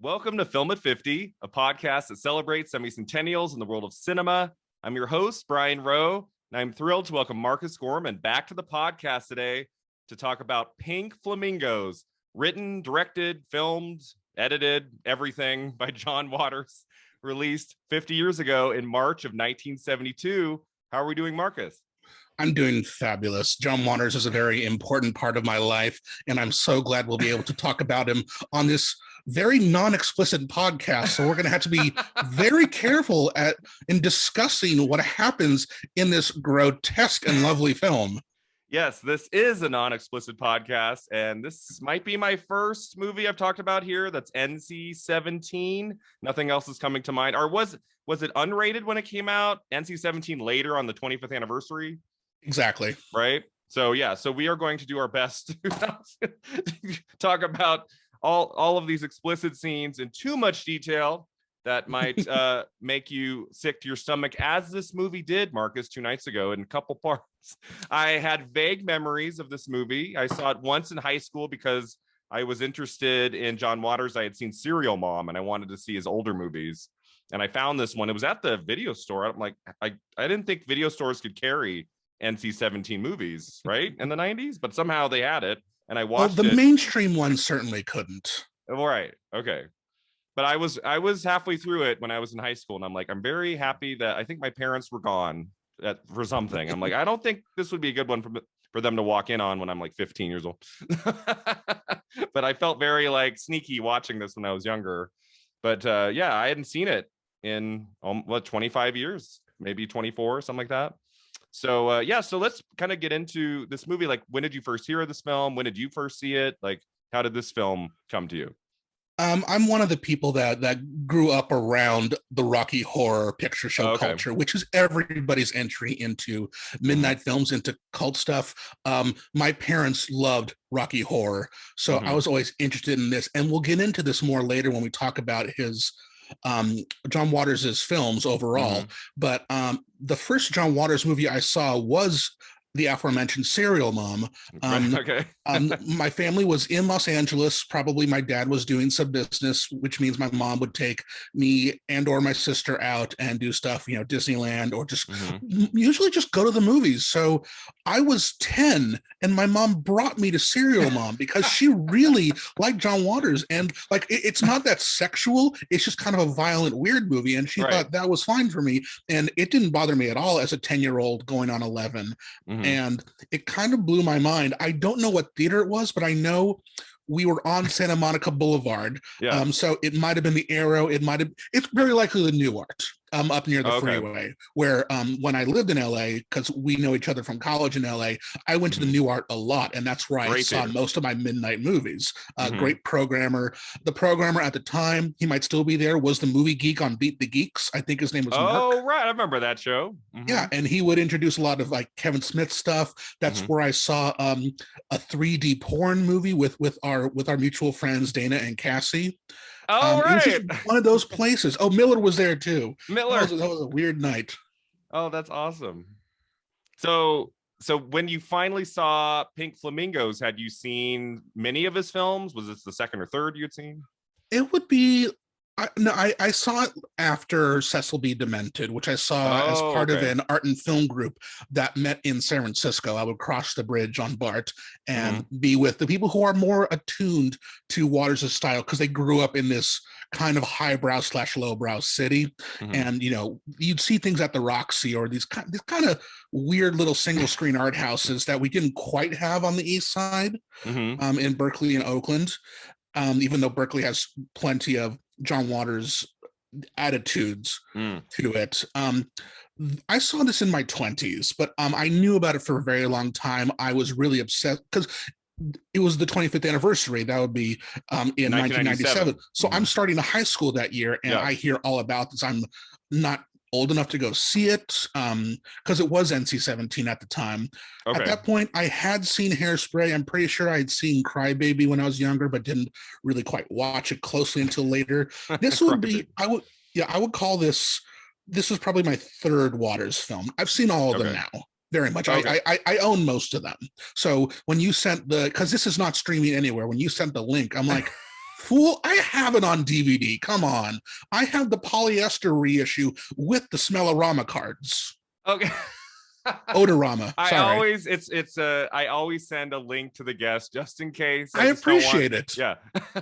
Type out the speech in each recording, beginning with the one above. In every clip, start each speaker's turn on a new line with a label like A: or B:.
A: Welcome to Film at 50, a podcast that celebrates semi-centennials in the world of cinema. I'm your host, Brian Rowe, and I'm thrilled to welcome Marcus Gorman back to the podcast today to talk about Pink Flamingos, written, directed, filmed, edited, everything by John Waters, released 50 years ago in March of 1972. How are we doing, Marcus?
B: I'm doing fabulous. John Waters is a very important part of my life, and I'm so glad we'll be able to talk about him on this very non-explicit podcast. So we're going to have to be very careful in discussing what happens in this grotesque and lovely film.
A: Yes, this is a non-explicit podcast, and this might be my first movie I've talked about here that's NC-17. Nothing else is coming to mind. Or was it unrated when it came out? NC-17 later on the 25th anniversary?
B: Exactly.
A: Right? So yeah, so we are going to do our best to talk about all of these explicit scenes in too much detail that might make you sick to your stomach, as this movie did, Marcus, 2 nights ago in a couple parts. I had vague memories of this movie. I saw it once in high school because I was interested in John Waters. I had seen Serial Mom and I wanted to see his older movies. And I found this one. It was at the video store. I'm like, I didn't think video stores could carry NC-17 movies, right? In the 90s, but somehow they had it. And I watched
B: the mainstream one certainly couldn't.
A: All right. Okay. But I was halfway through it when I was in high school, and I'm like, I'm very happy that I think my parents were gone for something. I'm like, I don't think this would be a good one for them to walk in on when I'm like 15 years old. But I felt very like sneaky watching this when I was younger. But yeah, I hadn't seen it in 25 years, maybe 24, something like that. So yeah, so let's kind of get into this movie. Like, when did you first hear of this film? When did you first see it? Like, how did this film come to you?
B: I'm one of the people that grew up around the Rocky Horror Picture Show culture, which is everybody's entry into midnight films, into cult stuff. My parents loved Rocky Horror, so I was always interested in this. And we'll get into this more later when we talk about his John Waters' films overall. But the first John Waters movie I saw was the aforementioned Serial Mom. My family was in Los Angeles. Probably my dad was doing some business, which means my mom would take me and or my sister out and do stuff, Disneyland, or just usually just go to the movies. So I was 10 and my mom brought me to Serial Mom because she really liked John Waters. And like, it's not that sexual. It's just kind of a violent, weird movie. And she thought that was fine for me. And it didn't bother me at all as a 10-year-old going on 11. And it kind of blew my mind. I don't know what theater it was, but I know we were on Santa Monica Boulevard. So it might have been the Arrow. It's very likely the Newark, up near the freeway, where when I lived in LA, because we know each other from college in LA, I went to the Newark a lot, and that's where I saw most of my midnight movies. Great programmer. The programmer at the time, he might still be there, was the movie geek on Beat the Geeks. I think his name was Mark.
A: Oh, right. I remember that show.
B: Yeah, and he would introduce a lot of like Kevin Smith stuff. That's where I saw a 3D porn movie with our mutual friends Dana and Cassie.
A: Oh, right.
B: It was just one of those places. Oh, Miller was there too.
A: Miller.
B: That was a weird night.
A: Oh, that's awesome. So when you finally saw Pink Flamingos, had you seen many of his films? Was this the second or third you had seen?
B: It would be. I saw it after Cecil B. Demented, which I saw as part of an art and film group that met in San Francisco. I would cross the bridge on BART and be with the people who are more attuned to Waters' style, because they grew up in this kind of highbrow / lowbrow city. And, you'd see things at the Roxy or these kind of weird little single screen art houses that we didn't quite have on the East Side, in Berkeley and Oakland. Even though Berkeley has plenty of John Waters attitudes to it. I saw this in my 20s, but I knew about it for a very long time. I was really obsessed because it was the 25th anniversary. That would be in 1997. So I'm starting to high school that year, and I hear all about this. I'm not old enough to go see it because it was NC-17 at the time. At that point, I had seen Hairspray. I'm pretty sure I had seen Crybaby when I was younger, but didn't really quite watch it closely until later. This would be, I would call this was probably my third Waters film. I've seen all of them now. Very much. I own most of them. So when you sent because this is not streaming anywhere, when you sent the link, I'm like, Fool, I have it on DVD. Come on. I have the polyester reissue with the Smellorama cards.
A: Okay.
B: Odorama.
A: I always send a link to the guest just in case.
B: I appreciate it.
A: Yeah.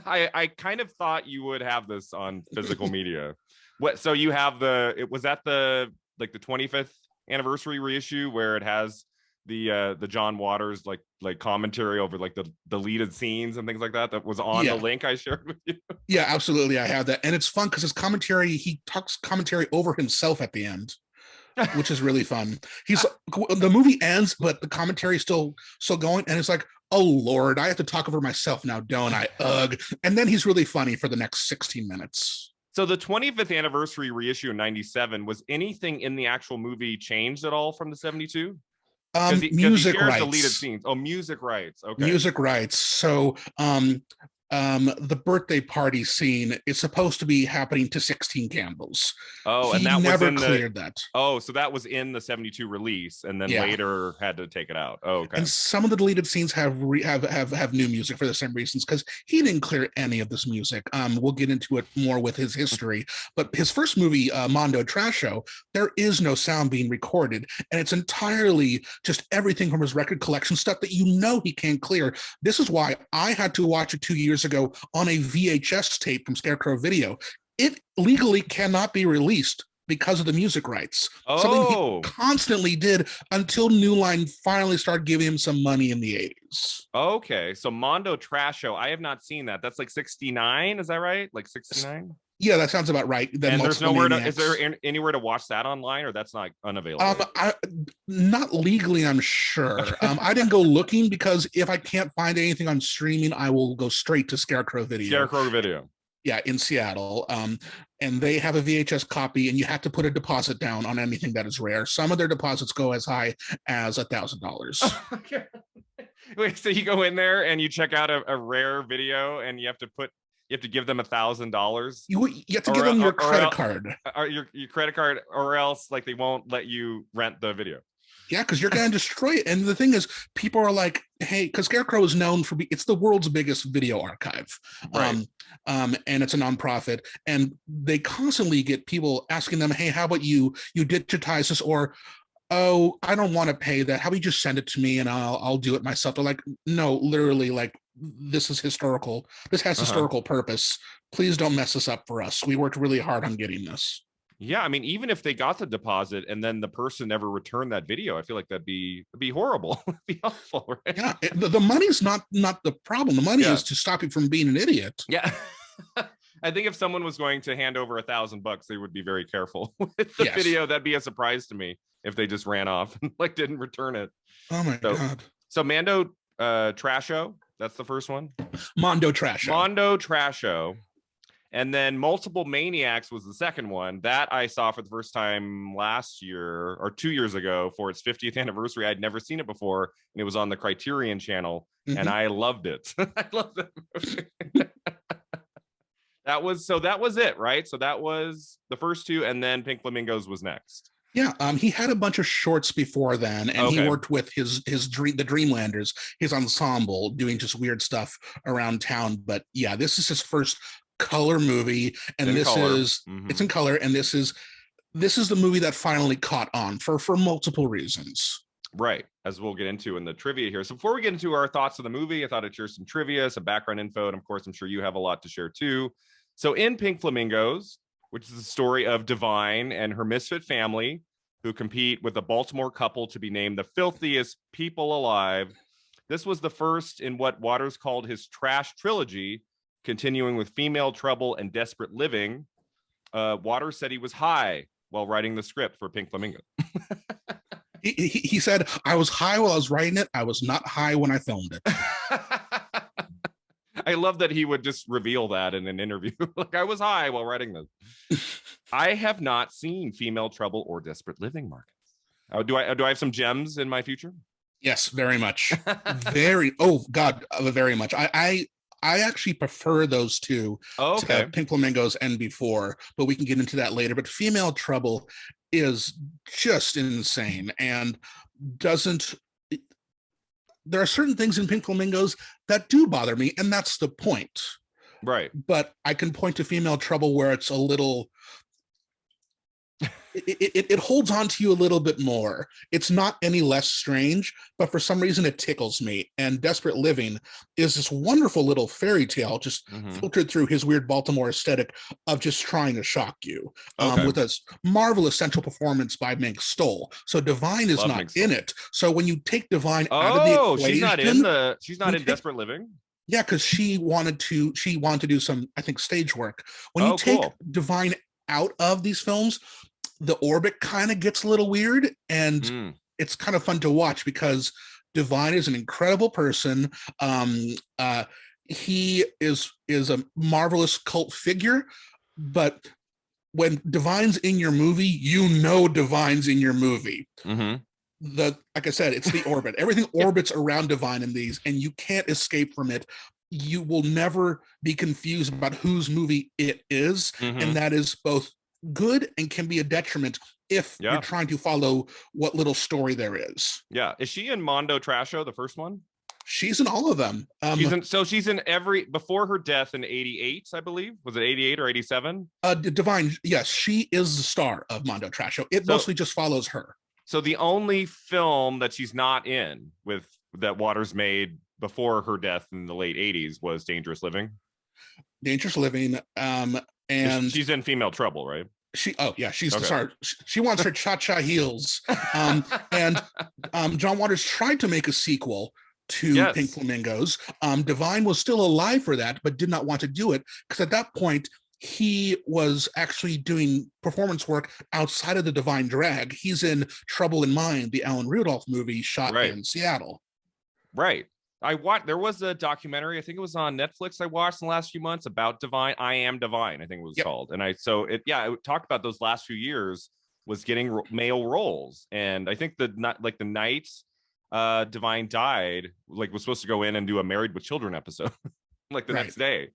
A: I kind of thought you would have this on physical media. What, so you have was that the 25th anniversary reissue where it has the John Waters like commentary over like the deleted scenes and things like that was on the link I shared with you?
B: Yeah, absolutely. I have that. And it's fun because his commentary, he talks commentary over himself at the end, which is really fun. The movie ends, but the commentary is still going, and it's like, oh Lord, I have to talk over myself now, don't I? Ugh. And then he's really funny for the next 16 minutes.
A: So the 25th anniversary reissue in 97, was anything in the actual movie changed at all from the 72?
B: Music rights.
A: Deleted scenes. Oh, music rights. Okay.
B: Music rights. So the birthday party scene is supposed to be happening to 16 Candles.
A: Oh,
B: he
A: and that
B: never
A: was
B: cleared that.
A: Oh, so that was in the 72 release, and then later had to take it out. Oh, okay.
B: And some of the deleted scenes have new music for the same reasons, because he didn't clear any of this music. We'll get into it more with his history, but his first movie, Mondo Trash Show, there is no sound being recorded, and it's entirely just everything from his record collection stuff that he can't clear. This is why I had to watch it 2 years ago on a VHS tape from Scarecrow Video. It legally cannot be released because of the music rights. Something he constantly did until New Line finally started giving him some money in the 80s.
A: Okay, so Mondo Trash Show, I have not seen that. That's like 69, is that right? Like 69?
B: Yeah, that sounds about right.
A: And there's nowhere is there anywhere to watch that online, or that's not unavailable?
B: Not legally, I'm sure. I didn't go looking, because if I can't find anything on streaming, I will go straight to Scarecrow Video.
A: Scarecrow Video.
B: Yeah, in Seattle. And they have a VHS copy, and you have to put a deposit down on anything that is rare. Some of their deposits go as high as $1,000.
A: Okay. Wait, so you go in there and you check out a rare video, and you have to give them $1,000.
B: You have to give them your credit card.
A: Or your credit card, or else like they won't let you rent the video.
B: Yeah, because you're going to destroy it. And the thing is, people are like, hey, because Scarecrow is known for it's the world's biggest video archive.
A: Right.
B: And it's a nonprofit. And they constantly get people asking them, hey, how about you digitize this? Or, oh, I don't want to pay that. How about you just send it to me and I'll do it myself? They're like, no, literally, like, this is historical. This has historical purpose. Please don't mess this up for us. We worked really hard on getting this.
A: Yeah, I mean, even if they got the deposit and then the person never returned that video, I feel like that'd be horrible. It'd be awful, right?
B: Yeah, the money's not the problem. The money is to stop you from being an idiot.
A: Yeah. I think if someone was going to hand over $1,000, they would be very careful with the video. That'd be a surprise to me if they just ran off and like didn't return it.
B: Oh my God.
A: So Mondo Trash Show, that's the first one.
B: Mondo Trash Show.
A: Mondo Trash Show. And then Multiple Maniacs was the second one that I saw for the first time last year or 2 years ago for its 50th anniversary. I'd never seen it before, and it was on the Criterion channel, and I loved it. I loved that movie. That was it, right? So that was the first two, and then Pink Flamingos was next.
B: Yeah, he had a bunch of shorts before then, and he worked with the Dreamlanders, his ensemble, doing just weird stuff around town. But yeah, this is his first color movie, and it's in color, and this is the movie that finally caught on for multiple reasons.
A: Right, as we'll get into in the trivia here. So before we get into our thoughts of the movie, I thought I'd share some trivia, some background info, and of course, I'm sure you have a lot to share too. So in Pink Flamingos, which is the story of Divine and her misfit family who compete with a Baltimore couple to be named the filthiest people alive, this was the first in what Waters called his trash trilogy, continuing with Female Trouble and Desperate Living. Waters said he was high while writing the script for Pink Flamingo.
B: He said, I was high while I was writing it. I was not high when I filmed it.
A: I love that he would just reveal that in an interview. Like, I was high while writing this. I have not seen Female Trouble or Desperate Living, Marcus. Do I have some gems in my future?
B: Yes, very much. Very much. I actually prefer those two to Pink Flamingos and Before, but we can get into that later. But Female Trouble is just insane and there are certain things in Pink Flamingos that do bother me, and that's the point.
A: Right.
B: But I can point to Female Trouble where it's a little, it holds on to you a little bit more. It's not any less strange, but for some reason it tickles me. And Desperate Living is this wonderful little fairy tale just filtered through his weird Baltimore aesthetic of just trying to shock you, with a marvelous central performance by Mink Stoll. So Divine is not in it. So when you take Divine out of the equation,
A: she's not in Desperate Living.
B: Yeah, because she wanted to do some, I think, stage work. When you take Divine out of these films, the orbit kind of gets a little weird, and it's kind of fun to watch because Divine is an incredible person. He is a marvelous cult figure, but when Divine's in your movie, you know Divine's in your movie. Like I said, it's the orbit. Everything orbits around Divine in these, and you can't escape from it. You will never be confused about whose movie it is, and that is both good and can be a detriment if you're trying to follow what little story there is.
A: Yeah. Is she in Mondo Trash Show, the first one?
B: She's in all of them.
A: She's in every, before her death in 88, I believe. Was it 88 or 87?
B: Divine, yes, she is the star of Mondo Trash Show. It mostly just follows her.
A: So the only film that she's not in that Waters made before her death in the late 80s was Dangerous Living.
B: Dangerous Living. And
A: she's in Female Trouble, right?
B: She's the star. She wants her cha-cha heels. And John Waters tried to make a sequel to Pink Flamingos. Divine was still alive for that, but did not want to do it because at that point he was actually doing performance work outside of the Divine drag. He's in Trouble in Mind, the Alan Rudolph movie shot in Seattle.
A: Right. There was a documentary, I think it was on Netflix, I watched in the last few months about Divine. I Am Divine, I think it was called. And it talked about those last few years was getting male roles. And I think the night Divine died, was supposed to go in and do a Married with Children episode the next day.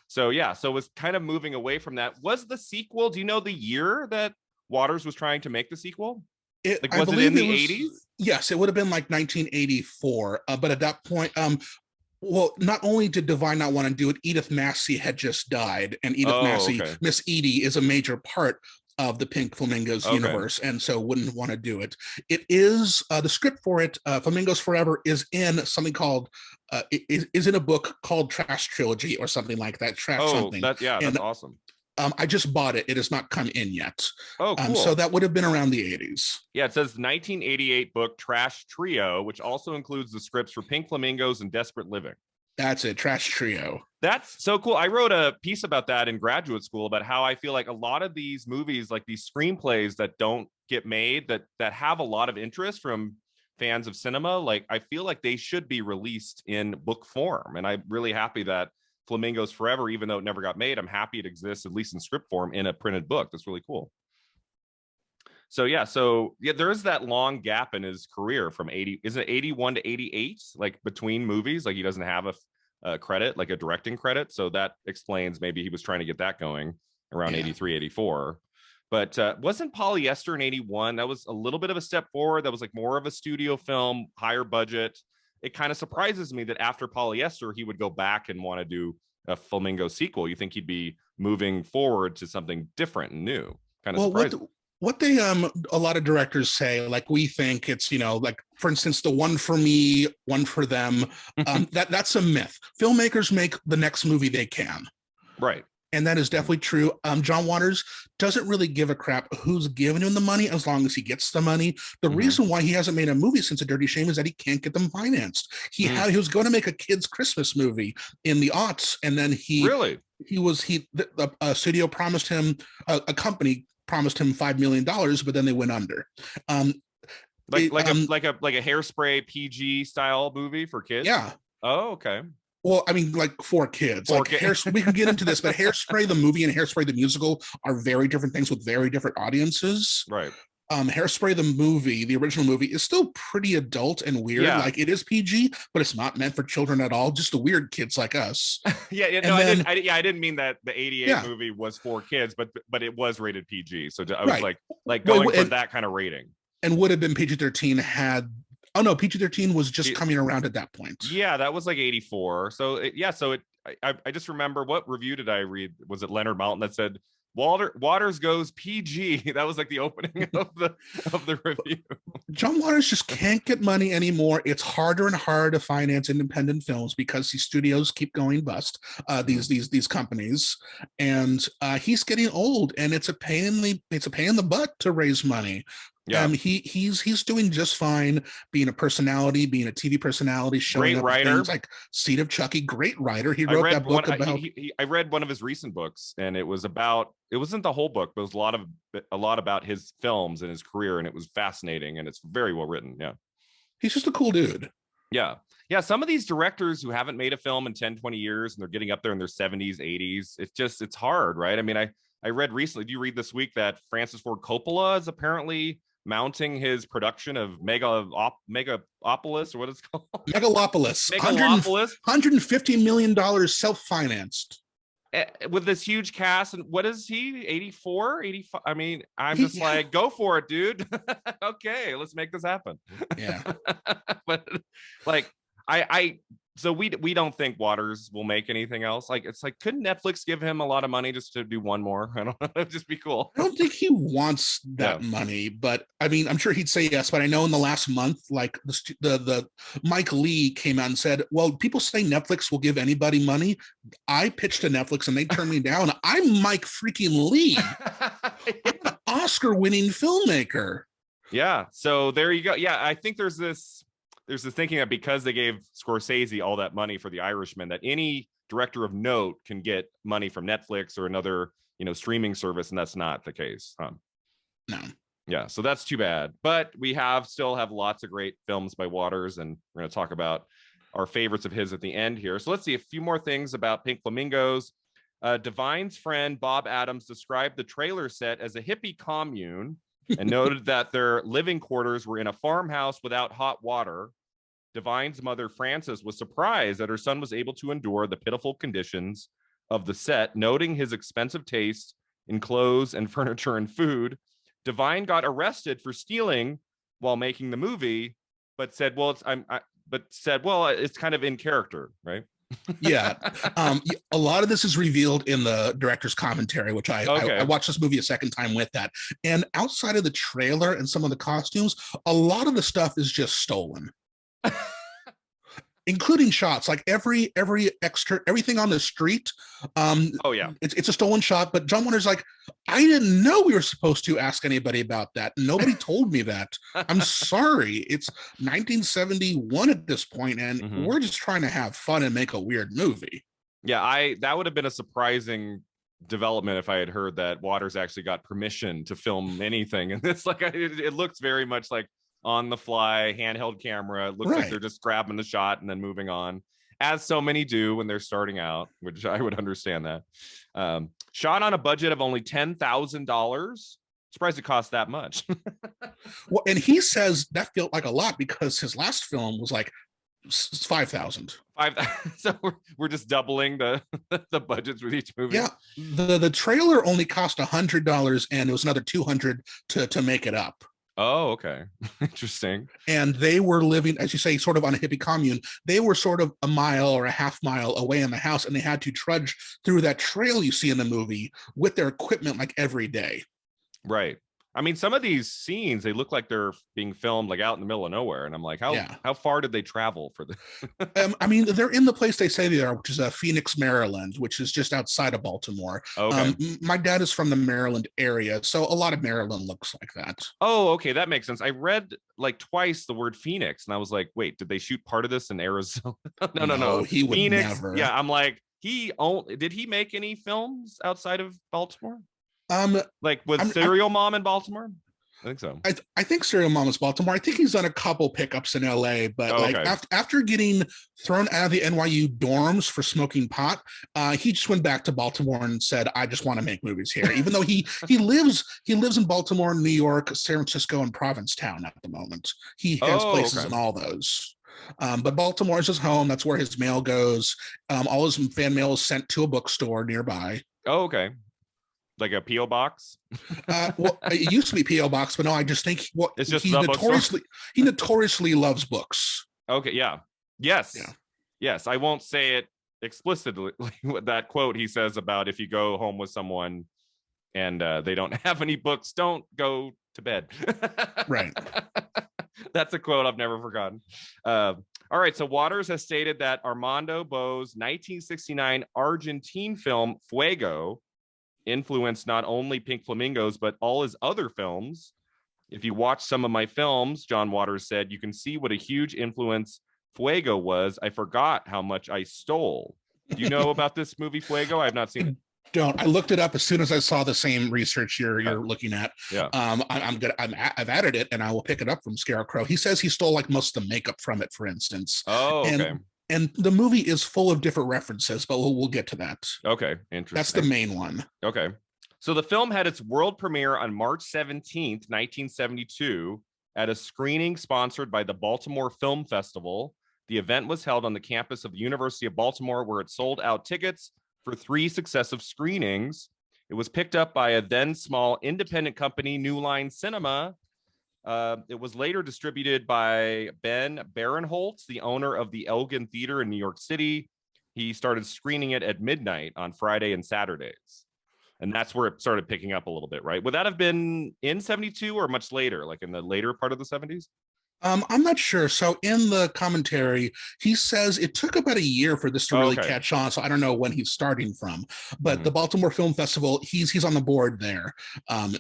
A: So it was kind of moving away from that. Was the sequel, do you know the year that Waters was trying to make the sequel? Was it in the 80s?
B: Yes, it would have been 1984. But at that point, not only did Divine not want to do it, Edith Massey had just died. And Edith Massey, Miss Edie, is a major part of the Pink Flamingos universe, and so wouldn't want to do it. It is the script for it, Flamingos Forever, is in something called is in a book called Trash Trilogy or something like that. Something. That's
A: awesome.
B: I just bought it. It has not come in yet.
A: Oh, cool.
B: So that would have been around the 80s.
A: Yeah, it says 1988 book Trash Trio, which also includes the scripts for Pink Flamingos and Desperate Living.
B: That's it, Trash Trio.
A: That's so cool. I wrote a piece about that in graduate school about how I feel like a lot of these movies, like these screenplays that don't get made, that have a lot of interest from fans of cinema, I feel like they should be released in book form. And I'm really happy that Flamingos Forever, even though it never got made, I'm happy it exists, at least in script form, in a printed book. That's really cool. So there is that long gap in his career from 81 to 88, between movies. He doesn't have a credit, a directing credit. So that explains maybe he was trying to get that going around 83, 84. But wasn't Polyester in 81? That was a little bit of a step forward. That was more of a studio film, higher budget. It kind of surprises me that after Polyester, he would go back and want to do a Flamingo sequel. You think he'd be moving forward to something different and new? Kind of surprising.
B: What they a lot of directors say, we think it's, for instance, the one for me, one for them. That's a myth. Filmmakers make the next movie they can.
A: Right.
B: And that is definitely true. John Waters doesn't really give a crap who's giving him the money as long as he gets the money. The reason why he hasn't made a movie since A Dirty Shame is that he can't get them financed. He was going to make a kids' Christmas movie in the aughts, and then a studio promised him, a company promised him $5 million, but then they went under.
A: Like a Hairspray PG style movie for kids.
B: Yeah.
A: Oh, okay.
B: Well, I mean, for kids. We can get into this, but Hairspray the movie and Hairspray the musical are very different things with very different audiences.
A: Right.
B: Hairspray the movie, the original movie, is still pretty adult and weird. It is PG, but it's not meant for children at all. Just the weird kids like us.
A: I didn't mean that the 88 movie was for kids, but it was rated PG. So I was going for that kind of rating.
B: And would have been PG-13 had. Oh no, PG-13 was just coming around at that point.
A: Yeah, that was 84. So I just remember, what review did I read? Was it Leonard Maltin that said Waters goes PG? That was like the opening of the review.
B: John Waters just can't get money anymore. It's harder and harder to finance independent films because these studios keep going bust. These companies, and he's getting old, and it's a pain in the butt to raise money.
A: Yeah,
B: he's doing just fine being a personality, being a TV personality, showing
A: great writer,
B: things like Seed of Chucky. Great writer. He wrote that book about.
A: I read one of his recent books, and it was about. It wasn't the whole book, but it was a lot about his films and his career, and it was fascinating, and it's very well written. Yeah,
B: he's just a cool dude.
A: Yeah. Some of these directors who haven't made a film in 10, 20 years, and they're getting up there in their 70s, 80s. It's hard, right? I mean, I read recently. Do you read this week that Francis Ford Coppola is apparently mounting his production of Megalopolis, or what it's called?
B: Megalopolis. $150 million self-financed.
A: With this huge cast. And what is he, 84, 85? I mean, I'm just like, go for it, dude. Okay, let's make this happen.
B: Yeah.
A: But like, so we don't think Waters will make anything else. Like, it's like, couldn't Netflix give him a lot of money just to do one more? I don't know. It'd just be cool.
B: I don't think he wants that money, but I mean, I'm sure he'd say yes. But I know in the last month, like the Mike Lee came out and said, well, people say Netflix will give anybody money. I pitched to Netflix and they turned me down. I'm Mike freaking Lee. I'm an Oscar-winning filmmaker.
A: Yeah. So there you go. Yeah. I think there's this thinking that because they gave Scorsese all that money for The Irishman, that any director of note can get money from Netflix or another, streaming service, and that's not the case.
B: No.
A: Yeah, so that's too bad. But we still have lots of great films by Waters, and we're going to talk about our favorites of his at the end here. So let's see a few more things about Pink Flamingos. Divine's friend Bob Adams described the trailer set as a hippie commune and noted that their living quarters were in a farmhouse without hot water. Divine's mother, Frances, was surprised that her son was able to endure the pitiful conditions of the set, noting his expensive taste in clothes and furniture and food. Divine got arrested for stealing while making the movie, but said, well, it's kind of in character, right?
B: Yeah. A lot of this is revealed in the director's commentary, which I watched this movie a second time with that. And outside of the trailer and some of the costumes, a lot of the stuff is just stolen. Including shots, like every extra, everything on the street. It's a stolen shot. But John Waters like, I didn't know we were supposed to ask anybody about that. Nobody told me that. I'm sorry. It's 1971 at this point, and we're just trying to have fun and make a weird movie.
A: Yeah, that would have been a surprising development if I had heard that Waters actually got permission to film anything. And it's like it looks very much like on the fly handheld camera. It looks like they're just grabbing the shot and then moving on, as so many do when they're starting out, which I would understand that. Shot on a budget of only $10,000. Surprised it cost that much.
B: Well, and he says that felt like a lot because his last film was like 5,000.
A: So we're just doubling the budgets with each movie.
B: Yeah, the trailer only cost $100, and it was another $200 to make it up.
A: Oh, okay. Interesting.
B: And they were living, as you say, sort of on a hippie commune. They were sort of a mile or a half mile away in the house, and they had to trudge through that trail you see in the movie with their equipment like every day.
A: Right. I mean, some of these scenes, they look like they're being filmed like out in the middle of nowhere. And I'm like, how far did they travel for this?
B: I mean, they're in the place they say they are, which is Phoenix, Maryland, which is just outside of Baltimore.
A: Okay.
B: My dad is from the Maryland area, so a lot of Maryland looks like that.
A: Oh, okay. That makes sense. I read like twice the word Phoenix, and I was like, wait, did they shoot part of this in Arizona? No.
B: He would
A: Phoenix,
B: never.
A: Yeah, I'm like, did he make any films outside of Baltimore? Like with Serial Mom in Baltimore? I think so.
B: I think Serial Mom is Baltimore. I think he's done a couple pickups in LA, but after getting thrown out of the NYU dorms for smoking pot, he just went back to Baltimore and said, I just want to make movies here. Even though he lives in Baltimore, New York, San Francisco, and Provincetown at the moment. He has places in all those. But Baltimore is his home. That's where his mail goes. All his fan mail is sent to a bookstore nearby.
A: Oh, okay. Like a P.O. box?
B: Well, it used to be P.O. box, but no, I just think
A: it's just
B: he notoriously loves books.
A: Okay, yeah. Yes. Yeah. Yes. I won't say it explicitly that quote he says about if you go home with someone and they don't have any books, don't go to bed.
B: Right.
A: That's a quote I've never forgotten. All right, so Waters has stated that Armando Bo's 1969 Argentine film Fuego influenced not only Pink Flamingos, but all his other films. If you watch some of my films, John Waters said, you can see what a huge influence Fuego was. I forgot how much I stole. Do you know about this movie Fuego? I have not seen it.
B: Don't. I looked it up as soon as I saw the same research you're looking at.
A: Yeah.
B: I've added it, and I will pick it up from Scarecrow. He says he stole like most of the makeup from it, for instance.
A: Oh, okay.
B: And the movie is full of different references, but we'll get to that.
A: Okay, interesting.
B: That's the main one.
A: Okay. So the film had its world premiere on March 17th, 1972, at a screening sponsored by the Baltimore Film Festival. The event was held on the campus of the University of Baltimore, where it sold out tickets for 3 successive screenings. It was picked up by a then small independent company, New Line Cinema. It was later distributed by Ben Barinholtz, the owner of the Elgin Theater in New York City. He started screening it at midnight on Friday and Saturdays. And that's where it started picking up a little bit, right? Would that have been in 72 or much later, like in the later part of the 70s?
B: I'm not sure. So in the commentary, he says it took about a year for this to really catch on. So I don't know when he's starting from, but the Baltimore Film Festival, he's on the board there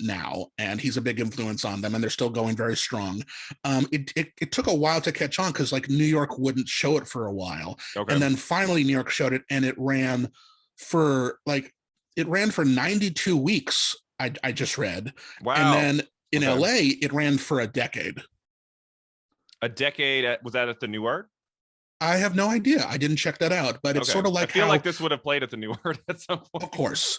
B: now, and he's a big influence on them, and they're still going very strong. It took a while to catch on because like New York wouldn't show it for a while, and then finally New York showed it, and it ran for 92 weeks. I just read,
A: wow,
B: and then in LA it ran for a decade.
A: A decade? Was that at the New Art?
B: I have no idea. I didn't check that out, but it's sort of like
A: I feel like this would have played at the New Art at some point.
B: Of course,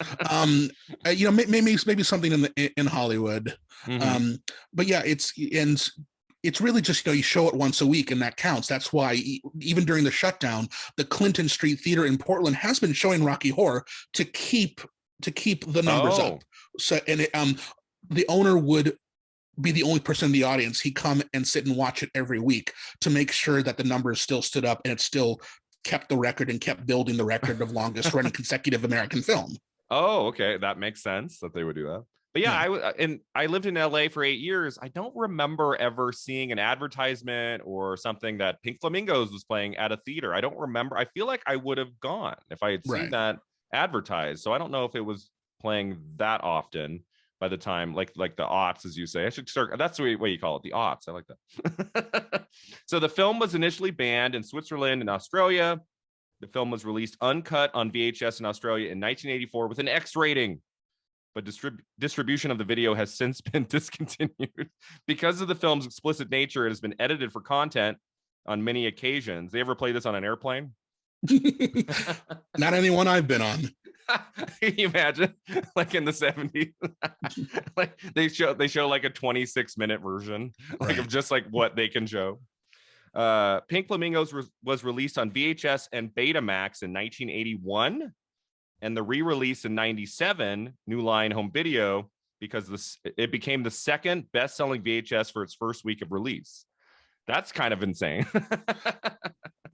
B: maybe something in Hollywood. But yeah, it's really just you show it once a week, and that counts. That's why even during the shutdown, the Clinton Street Theater in Portland has been showing Rocky Horror to keep the numbers up. So the owner would be the only person in the audience. He'd come and sit and watch it every week to make sure that the numbers still stood up and it still kept the record and kept building the record of longest running consecutive American film.
A: Oh, okay. That makes sense that they would do that. But yeah, I lived in LA for 8 years. I don't remember ever seeing an advertisement or something that Pink Flamingos was playing at a theater. I don't remember. I feel like I would have gone if I had seen that advertised. So I don't know if it was playing that often by the time, like the aughts, as you say. I should start. That's the way you call it, the aughts. I like that. So the film was initially banned in Switzerland and Australia. The film was released uncut on VHS in Australia in 1984 with an X rating, but distribution of the video has since been discontinued. Because of the film's explicit nature, it has been edited for content on many occasions. They ever play this on an airplane?
B: Not anyone I've been on.
A: Can you imagine, like in the 70s, like they show like a 26-minute version, like of just like what they can show. Pink Flamingos was released on VHS and Betamax in 1981, and the re-release in 97, New Line Home Video, because it became the second best-selling VHS for its first week of release. That's kind of insane.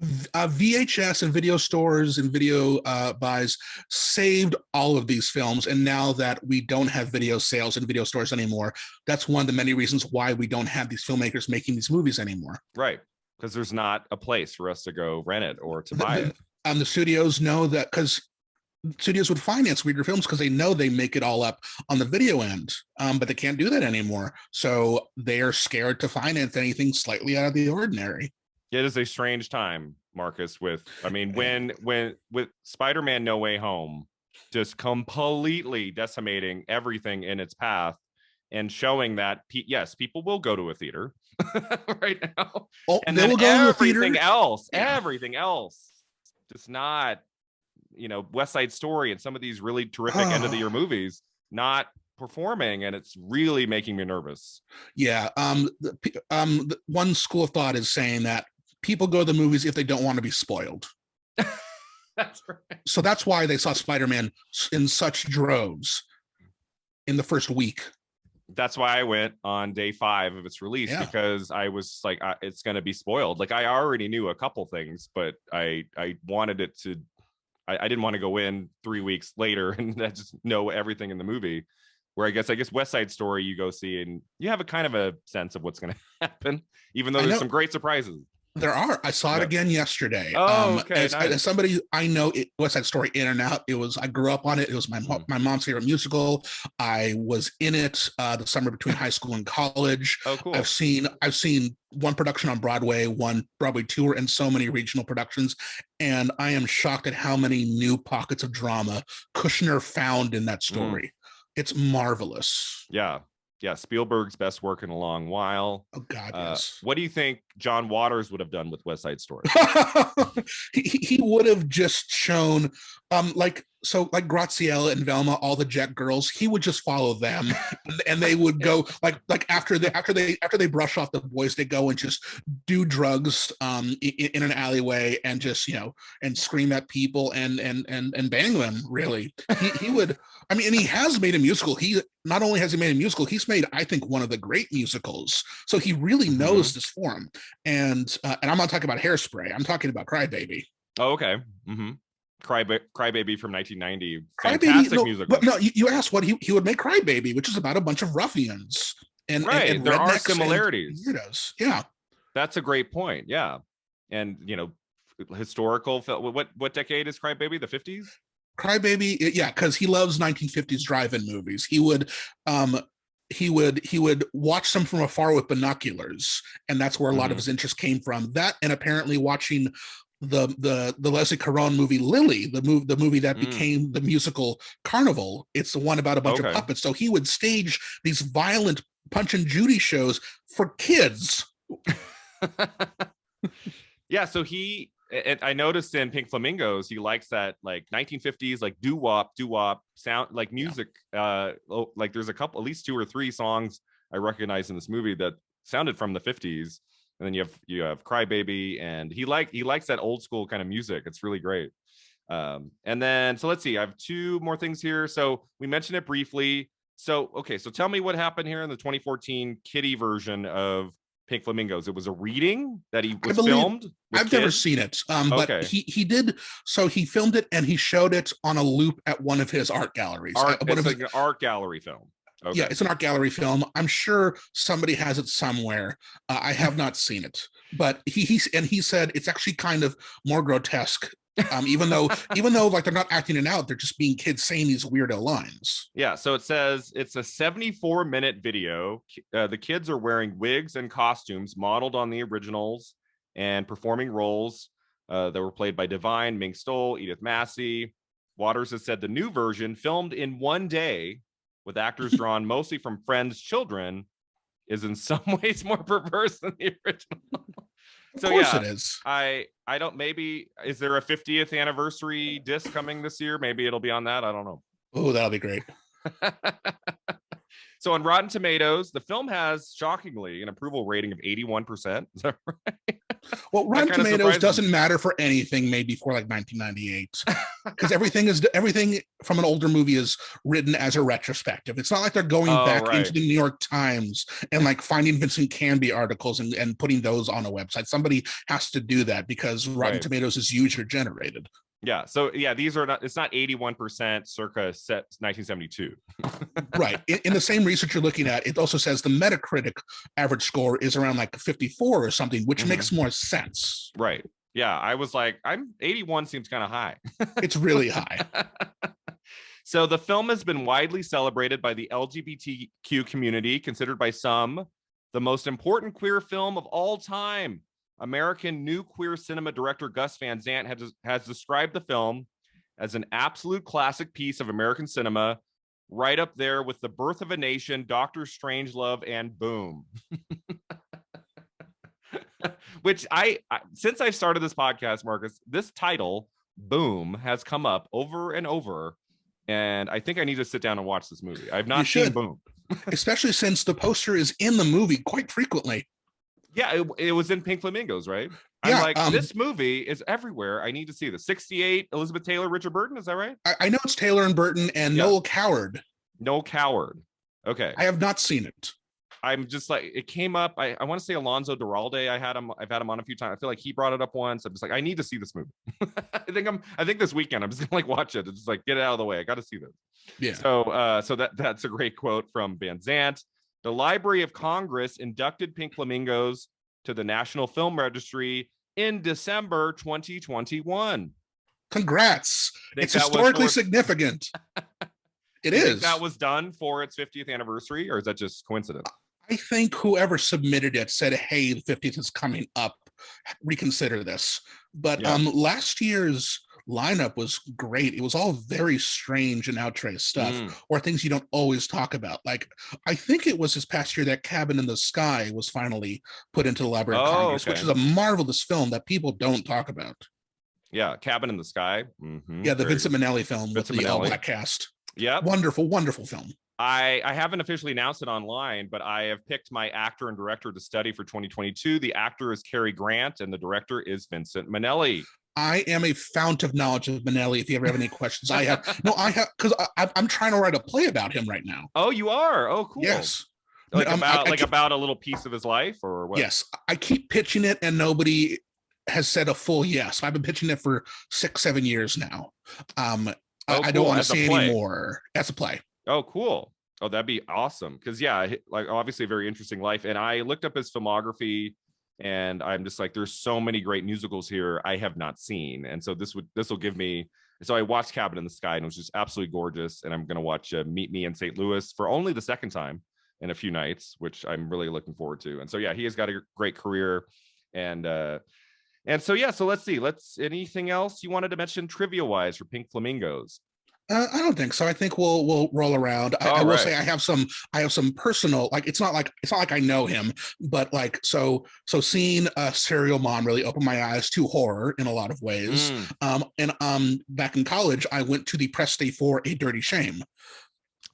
B: VHS and video stores and video buys saved all of these films. And now that we don't have video sales and video stores anymore, that's one of the many reasons why we don't have these filmmakers making these movies anymore.
A: Right. Because there's not a place for us to go rent it or to buy it.
B: The studios know that, because studios would finance weirder films because they know they make it all up on the video end, but they can't do that anymore. So they are scared to finance anything slightly out of the ordinary.
A: It is a strange time, Marcus, when with Spider-Man No Way Home just completely decimating everything in its path and showing that yes, people will go to a theater right now. And
B: they
A: then
B: will go to a theater.
A: Everything else, just not, West Side Story and some of these really terrific end of the year movies not performing, and it's really making me nervous.
B: Yeah. One school of thought is saying that people go to the movies if they don't want to be spoiled.
A: That's right.
B: So that's why they saw Spider-Man in such droves in the first week.
A: That's why I went on day 5 of its release, because I was like, it's going to be spoiled. Like, I already knew a couple things, but I wanted it to I didn't want to go in 3 weeks later and just know everything in the movie. Where I guess West Side Story you go see and you have a kind of a sense of what's going to happen, even though there's some great surprises.
B: There are. I saw it again yesterday.
A: Oh, okay.
B: Nice. As somebody I know, West Side Story in and out. I grew up on it. It was my mom's favorite musical. I was in it the summer between high school and college.
A: Oh, cool.
B: I've seen one production on Broadway, one Broadway tour, and so many regional productions. And I am shocked at how many new pockets of drama Kushner found in that story. It's marvelous.
A: Yeah. Spielberg's best work in a long while.
B: Oh God, yes.
A: What do you think John Waters would have done with West Side Story?
B: he would have just shown like Graciela and Velma, all the Jet girls. He would just follow them, and they would go like after they brush off the boys, they go and just do drugs in an alleyway and just and scream at people and bang them. Really, he would. I mean, and he has made a musical. He not only has he made a musical, he's made, I think, one of the great musicals. So he really knows this form. And I'm not talking about Hairspray. I'm talking about Cry Baby.
A: Oh, okay. Cry Baby from 1990. Fantastic musical.
B: But no, you asked what he would make Cry Baby, which is about a bunch of ruffians. And
A: there are similarities.
B: Yeah.
A: That's a great point. Yeah. And historical. What decade is Cry Baby? The 50s?
B: Cry Baby, yeah, because he loves 1950s drive-in movies. He would watch them from afar with binoculars, and that's where a lot of his interest came from. That, and apparently watching the Leslie Caron movie Lily, the movie that became the musical Carnival. It's the one about a bunch of puppets. So he would stage these violent Punch and Judy shows for kids.
A: Yeah, so I noticed in Pink Flamingos, he likes that like 1950s, like doo-wop sound, like music. Like there's at least 2 or 3 songs I recognize in this movie that sounded from the 50s. And then you have Cry Baby, and he likes that old school kind of music. It's really great. And then, so let's see, I have 2 more things here. So we mentioned it briefly. So tell me what happened here in the 2014 kiddie version of Pink Flamingos. It was a reading that he was filmed.
B: I've never seen it, but he did. So he filmed it and he showed it on a loop at one of his art galleries.
A: It's like an art gallery film. Okay.
B: Yeah, it's an art gallery film. I'm sure somebody has it somewhere. I have not seen it, but he said it's actually kind of more grotesque. Even though like they're not acting it out, they're just being kids saying these weirdo lines.
A: Yeah, so it says it's a 74-minute video. The kids are wearing wigs and costumes modeled on the originals and performing roles that were played by Divine, Ming Stoll, Edith Massey. Waters has said the new version, filmed in one day with actors drawn mostly from friends' children, is in some ways more perverse than the original.
B: Of course it is.
A: I don't, maybe, is there a 50th anniversary disc coming this year? Maybe it'll be on that. I don't know.
B: Oh, that'll be great.
A: So on Rotten Tomatoes, the film has shockingly an approval rating of 81%. Is that right?
B: Well, Rotten Tomatoes doesn't matter for anything made before like 1998, because everything from an older movie is written as a retrospective. It's not like they're going back into the New York Times and like finding Vincent Canby articles and putting those on a website. Somebody has to do that because Rotten Tomatoes is user generated.
A: Yeah. So yeah, these are not, it's not 81% circa set 1972.
B: Right. In the same research you're looking at, it also says the Metacritic average score is around like 54 or something, which makes more sense.
A: Right. Yeah. I was like, 81 seems kind of high.
B: It's really high.
A: So the film has been widely celebrated by the LGBTQ community, considered by some the most important queer film of all time. American new queer cinema director Gus Van Sant has described the film as an absolute classic piece of American cinema, right up there with The Birth of a Nation, Doctor Strangelove, and Boom. Which since I started this podcast, Marcus, this title, Boom, has come up over and over, and I think I need to sit down and watch this movie. I've not seen Boom.
B: Especially since the poster is in the movie quite frequently.
A: Yeah, it was in Pink Flamingos, right? Yeah, I'm like, this movie is everywhere. I need to see this. 68, Elizabeth Taylor, Richard Burton, is that right?
B: I know it's Taylor and Burton and Noel Coward.
A: Noel Coward. Okay.
B: I have not seen it.
A: I'm just like, it came up. I want to say Alonso Duralde. I've had him on a few times. I feel like he brought it up once. I'm just like, I need to see this movie. I think this weekend I'm just gonna like watch it. It's just like, get it out of the way. I got to see this.
B: Yeah.
A: So that's a great quote from Van Zandt. The Library of Congress inducted Pink Flamingos to the National Film Registry in December 2021.
B: Congrats. It's historically significant. It is.
A: That was done for its 50th anniversary, or is that just coincidence?
B: I think whoever submitted it said, hey, the 50th is coming up. Reconsider this. But last year's lineup was great. It was all very strange and outre stuff, or things you don't always talk about. Like, I think it was this past year that Cabin in the Sky was finally put into the Library of Congress, which is a marvelous film that people don't talk about.
A: Yeah, Cabin in the Sky.
B: Yeah, the Vincent Minnelli film with the all-black cast.
A: Yeah,
B: wonderful, wonderful film.
A: I haven't officially announced it online, but I have picked my actor and director to study for 2022. The actor is Cary Grant, and the director is Vincent Minnelli.
B: I am a fount of knowledge of Minnelli. If you ever have any questions, I have because I'm trying to write a play about him right now.
A: Oh, you are? Oh, cool.
B: Yes.
A: About a little piece of his life, or what?
B: Yes, I keep pitching it, and nobody has said a full yes. I've been pitching it for 6-7 years now. I don't want to say any more. As a play.
A: Oh, cool. Oh, that'd be awesome. Because like obviously a very interesting life. And I looked up his filmography, and I'm just like, there's so many great musicals here I have not seen. And so this will give me. So I watched Cabin in the Sky, and it was just absolutely gorgeous. And I'm going to watch Meet Me in St. Louis for only the second time in a few nights, which I'm really looking forward to. And so he has got a great career. And so so let's see. Anything else you wanted to mention trivia wise for Pink Flamingos?
B: I don't think so. I think we'll roll around. I will say I have some personal, like it's not like I know him, but like so seeing Serial Mom really opened my eyes to horror in a lot of ways. And back in college, I went to the press day for A Dirty Shame.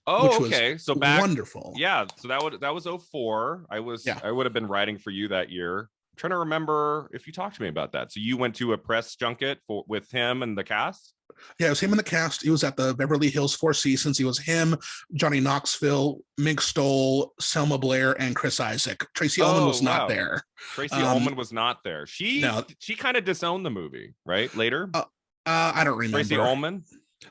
A: Oh, okay. So back
B: wonderful.
A: Yeah. So that was 2004. I would have been writing for you that year. I'm trying to remember if you talked to me about that. So you went to a press junket with him and the cast?
B: Yeah, it was him in the cast. He was at the Beverly Hills Four Seasons. He was him, Johnny Knoxville, Mink Stoll, Selma Blair, and Chris Isaac. Tracy Ullman was not there.
A: Tracy Ullman was not there. She kind of disowned the movie, right? Later?
B: I don't remember.
A: Tracy Ullman?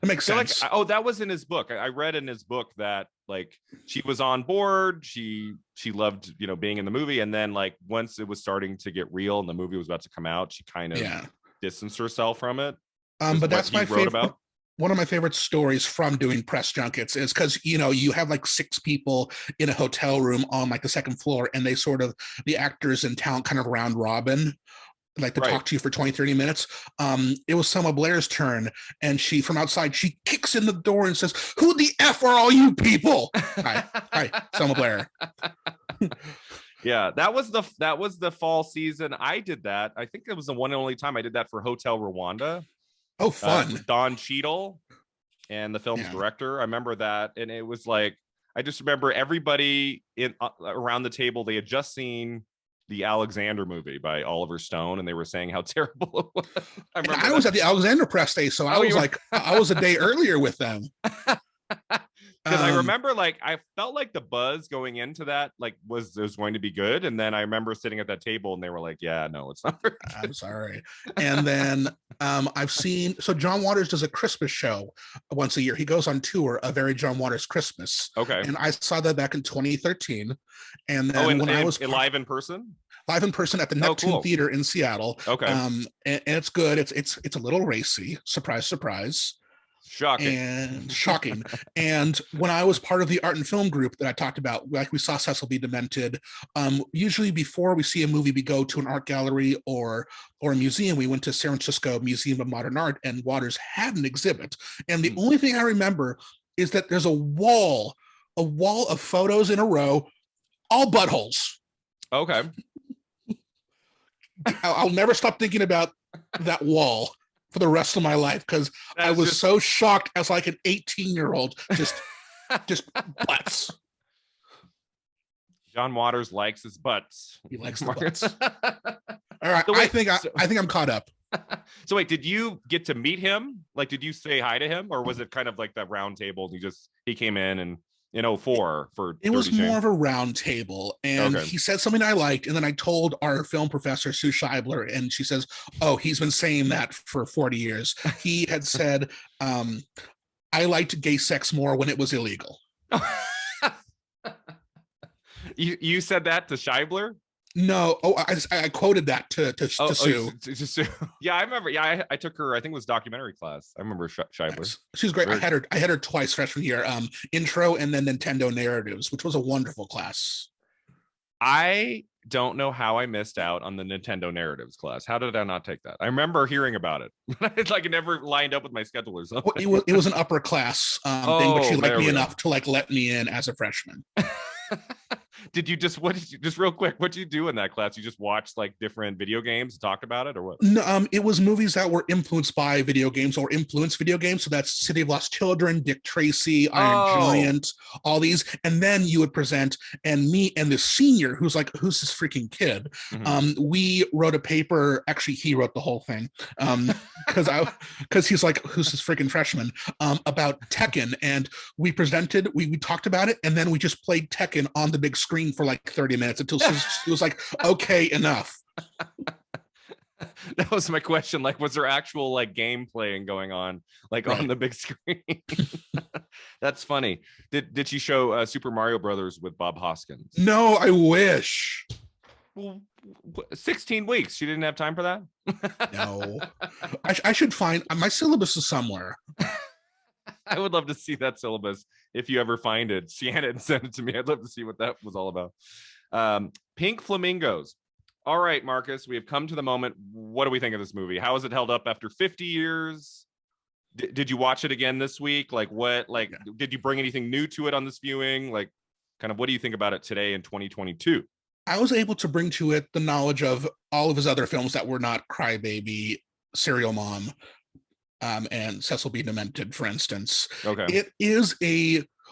B: It makes sense.
A: That was in his book. I read in his book that like she was on board. She loved, being in the movie. And then like once it was starting to get real and the movie was about to come out, she kind of distanced herself from it.
B: But that's my favorite. One of my favorite stories from doing press junkets is because you have like 6 people in a hotel room on like the second floor, and they sort of, the actors in town kind of round robin, like to talk to you for 20-30 minutes. It was Selma Blair's turn, and she from outside, she kicks in the door and says, "Who the F are all you people?" Hi, Selma Blair.
A: Yeah, that was the fall season. I did that. I think it was the one and only time I did that for Hotel Rwanda.
B: Oh, fun.
A: Don Cheadle and the film's director. I remember that. And it was like, I just remember everybody around the table, they had just seen the Alexander movie by Oliver Stone, and they were saying how terrible it was.
B: I was at the Alexander press day, so I was a day earlier with them.
A: Because I remember, like, I felt like the buzz going into that, like, was going to be good, and then I remember sitting at that table, and they were like, "Yeah, no, it's not very good."
B: I'm sorry. And then I've seen John Waters does a Christmas show once a year. He goes on tour, A Very John Waters Christmas.
A: Okay.
B: And I saw that back in 2013. And then when I was
A: live in person.
B: Live in person at the Neptune Theater in Seattle.
A: Okay.
B: And it's good. It's a little racy. Surprise, surprise. Shocking. And when I was part of the art and film group that I talked about, like we saw Cecil B. Demented, usually before we see a movie, we go to an art gallery or a museum. We went to San Francisco Museum of Modern Art, and Waters had an exhibit. And the only thing I remember is that there's a wall of photos in a row, all buttholes.
A: Okay.
B: I'll never stop thinking about that wall for the rest of my life, because I was so shocked as like an 18-year-old, just butts.
A: John Waters likes his butts.
B: He likes the butts. All right, so I think I'm caught up.
A: So wait, did you get to meet him? Like, did you say hi to him, or was it kind of like that round table and he came in and in '04 for
B: it was
A: Dirty Shame?
B: more of a round table, and
A: Okay.
B: he said something I liked, and then I told our film professor Sue Scheibler, and she says, "Oh, he's been saying that for 40 years." He had said, "I liked gay sex more when it was illegal."
A: You said that to Scheibler?
B: No, I quoted that to Sue.
A: Sue. Yeah, I remember. Yeah, I took her. I think it was documentary class. I remember Scheibler.
B: She's great. I had her twice freshman year. Intro and then Nintendo Narratives, which was a wonderful class.
A: I don't know how I missed out on the Nintendo Narratives class. How did I not take that? I remember hearing about it. It's like it never lined up with my schedule or something.
B: Well, it was an upper class thing, but she liked me enough to like let me in as a freshman.
A: Just real quick, what did you do in that class? You just watched like different video games and talked about it, or what?
B: No, it was movies that were influenced by video games or influenced video games. So that's City of Lost Children, Dick Tracy, Iron Giant, all these. And then you would present, and me and the senior, who's this freaking kid? We wrote a paper. Actually, he wrote the whole thing. Because he's like, who's this freaking freshman? About Tekken. And we presented, we talked about it, and then we just played Tekken on the big screen for like 30 minutes until it was like, okay, enough.
A: That was my question. Like, was there actual like game playing going on like on the big screen? That's funny. Did she show Super Mario Brothers with Bob Hoskins?
B: No, I wish.
A: Well, 16 weeks. She didn't have time for that?
B: No. I should find my syllabus is somewhere.
A: I would love to see that syllabus if you ever find it. Scan it and send it to me. I'd love to see what that was all about. Pink Flamingos. All right, Marcus, we have come to the moment. What do we think of this movie? How has it held up after 50 years? Did you watch it again this week? Like what? Like, did you bring anything new to it on this viewing? Like, kind of what do you think about it today in 2022?
B: I was able to bring to it the knowledge of all of his other films that were not Crybaby, Serial Mom, and Cecil B. Demented, for instance.
A: Okay.
B: It is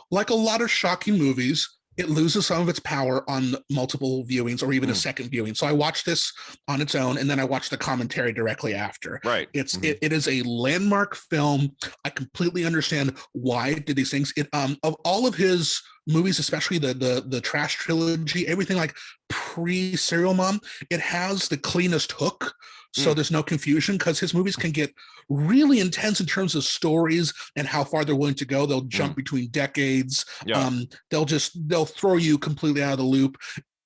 B: like a lot of shocking movies, it loses some of its power on multiple viewings or even a second viewing. So I watched this on its own, and then I watched the commentary directly after.
A: Right.
B: It is a landmark film. I completely understand why it did these things. Of all of his movies, especially the Trash trilogy, everything like pre-Serial Mom, it has the cleanest hook. So there's no confusion, because his movies can get really intense in terms of stories and how far they're willing to go. They'll jump between decades.
A: Yeah.
B: They'll throw you completely out of the loop.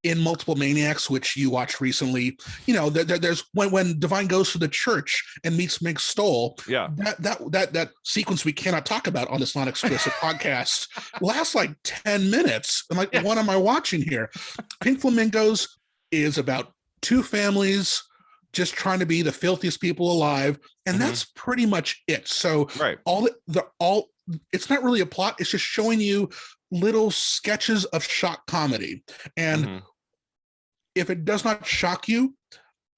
B: In Multiple Maniacs, which you watched recently, there's when Divine goes to the church and meets Mick Stoll.
A: Yeah.
B: That sequence we cannot talk about on this non-explicit podcast lasts like 10 minutes. I'm like, what am I watching here? Pink Flamingos is about two families just trying to be the filthiest people alive, and that's pretty much it. So it's not really a plot, it's just showing you little sketches of shock comedy, and if it does not shock you,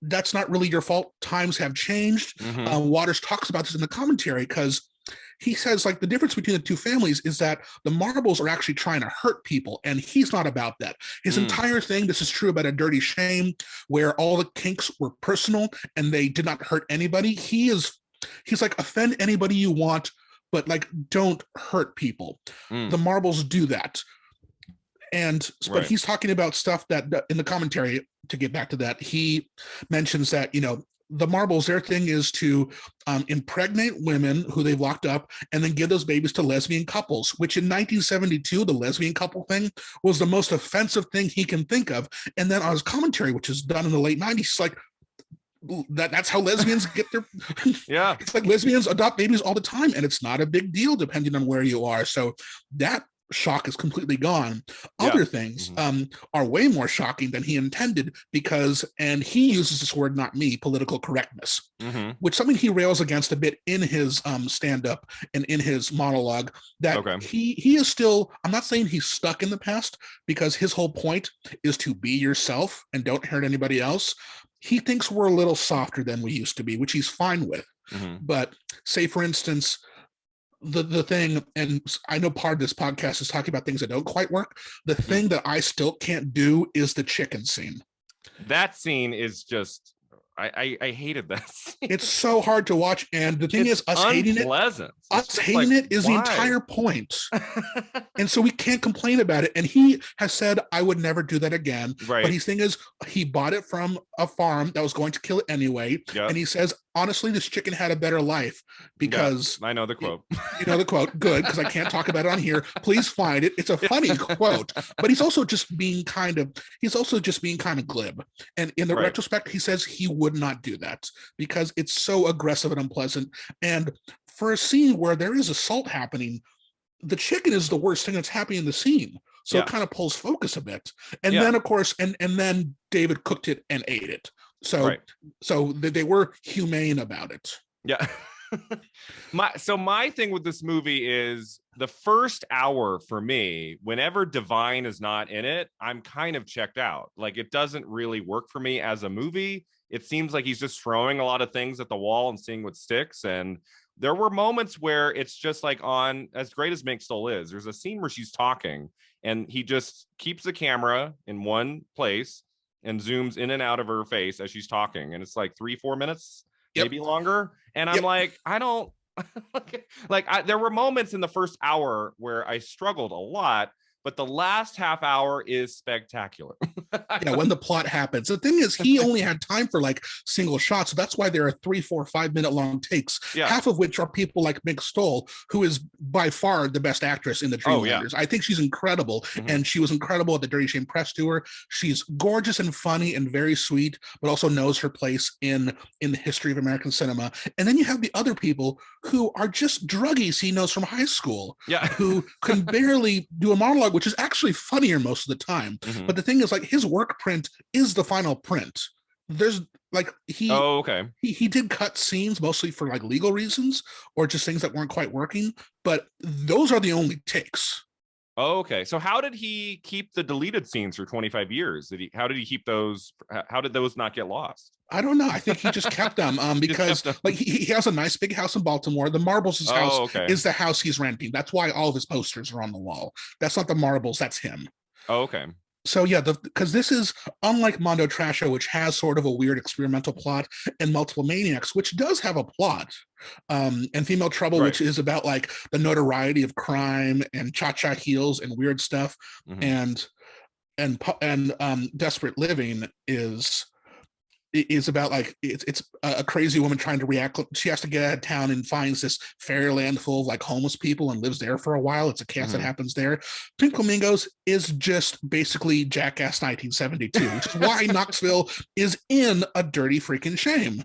B: that's not really your fault. Times have changed. Waters talks about this in the commentary, because he says like the difference between the two families is that the Marbles are actually trying to hurt people, and he's not about that. His entire thing, this is true about A Dirty Shame, where all the kinks were personal and they did not hurt anybody. He's like, offend anybody you want, but like don't hurt people. The Marbles do that. But he's talking about stuff that in the commentary, to get back to that, he mentions that, the Marbles, their thing is to impregnate women who they've locked up and then give those babies to lesbian couples, which in 1972, the lesbian couple thing was the most offensive thing he can think of. And then on his commentary, which is done in the late 90s, it's like, that's how lesbians get their it's like lesbians adopt babies all the time, and it's not a big deal depending on where you are. So that shock is completely gone. Other things are way more shocking than he intended, because, and he uses this word, not me, political correctness, which something he rails against a bit in his stand-up and in his monologue, that he is still, I'm not saying he's stuck in the past, because his whole point is to be yourself and don't hurt anybody else. He thinks we're a little softer than we used to be, which he's fine with. But say, for instance, the thing, and I know part of this podcast is talking about things that don't quite work. The thing that I still can't do is the chicken scene.
A: That scene is just, I hated this.
B: It's so hard to watch, and the thing is, us hating it is the entire point. And so we can't complain about it. And he has said, I would never do that again.
A: Right.
B: But his thing is, he bought it from a farm that was going to kill it anyway.
A: Yep.
B: And he says, honestly, this chicken had a better life because
A: I know the quote.
B: You know the quote. Good, because I can't talk about it on here. Please find it. It's a funny quote, but he's also just being kind of glib. And in the retrospect, he says he would not do that because it's so aggressive and unpleasant. And for a scene where there is assault happening, the chicken is the worst thing that's happening in the scene. So it kind of pulls focus a bit. And then, of course, and then David cooked it and ate it. So they were humane about it.
A: Yeah. My thing with this movie is the first hour for me, whenever Divine is not in it, I'm kind of checked out. Like, it doesn't really work for me as a movie. It seems like he's just throwing a lot of things at the wall and seeing what sticks. And there were moments where it's just like, on as great as Mink Stole is, there's a scene where she's talking and he just keeps the camera in one place and zooms in and out of her face as she's talking. And it's like 3-4 minutes, maybe longer. And I'm like, I don't there were moments in the first hour where I struggled a lot, but the last half hour is spectacular.
B: When the plot happens. The thing is, he only had time for like single shots. So that's why there are 3, 4, 5 minute long takes, half of which are people like Mink Stole, who is by far the best actress in the Dreamlanders. I think she's incredible. And she was incredible at the Dirty Shame press tour. She's gorgeous and funny and very sweet, but also knows her place in the history of American cinema. And then you have the other people who are just druggies he knows from high school, who can barely do a monologue, which is actually funnier most of the time. But the thing is, like, his work print is the final print. There's like he did cut scenes mostly for like legal reasons or just things that weren't quite working, but those are the only takes.
A: So how did he keep the deleted scenes for 25 years? How did he keep those? How did those not get lost?
B: I don't know. I think he just kept them because like he has a nice big house in Baltimore. The Marbles' house is the house he's renting. That's why all of his posters are on the wall. That's not the Marbles, that's him. So yeah, because this is unlike Mondo Trasho, which has sort of a weird experimental plot, and Multiple Maniacs, which does have a plot, and Female Trouble, which is about like the notoriety of crime and cha-cha heels and weird stuff, and Desperate Living is about like it's a crazy woman trying to react. She has to get out of town and finds this fairyland full of like homeless people and lives there for a while. It's a chaos that happens there. Pink Flamingos is just basically Jackass 1972, which is why Knoxville is in a dirty freaking shame.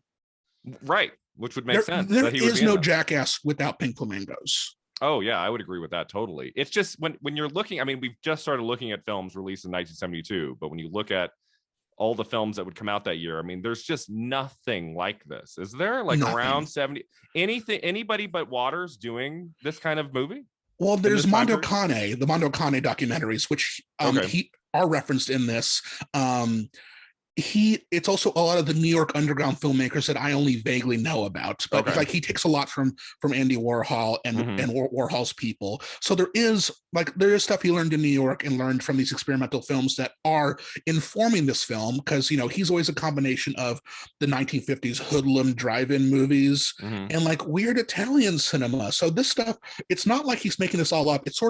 A: Which would make sense.
B: There is no Jackass without Pink Flamingos.
A: Oh yeah, I would agree with that totally. It's just when you're looking, I mean, we've just started looking at films released in 1972, but when you look at all the films that would come out that year, I mean, there's just nothing like this. Is there like around 70 anybody but Waters doing this kind of movie?
B: Well, there's Mondo Kane, the Mondo Kane documentaries, which he are referenced in this. It's also a lot of the New York underground filmmakers that I only vaguely know about, but like he takes a lot from Andy Warhol and Warhol's people. So there is stuff he learned in New York and learned from these experimental films that are informing this film, because he's always a combination of the 1950s hoodlum drive-in movies and like weird Italian cinema. So this stuff, it's not like he's making this all up. It's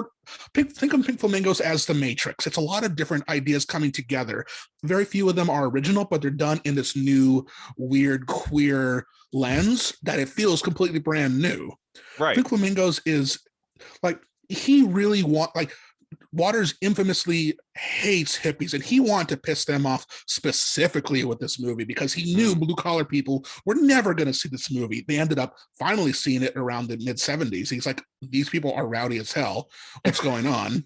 B: think of Pink Flamingos as the Matrix. It's a lot of different ideas coming together. Very few of them are original, but they're done in this new weird queer lens that it feels completely brand new. Pink Flamingos is like, he really Waters infamously hates hippies, and he wanted to piss them off specifically with this movie because he knew blue-collar people were never going to see this movie. They ended up finally seeing it around the mid-70s. He's like, these people are rowdy as hell. What's going on?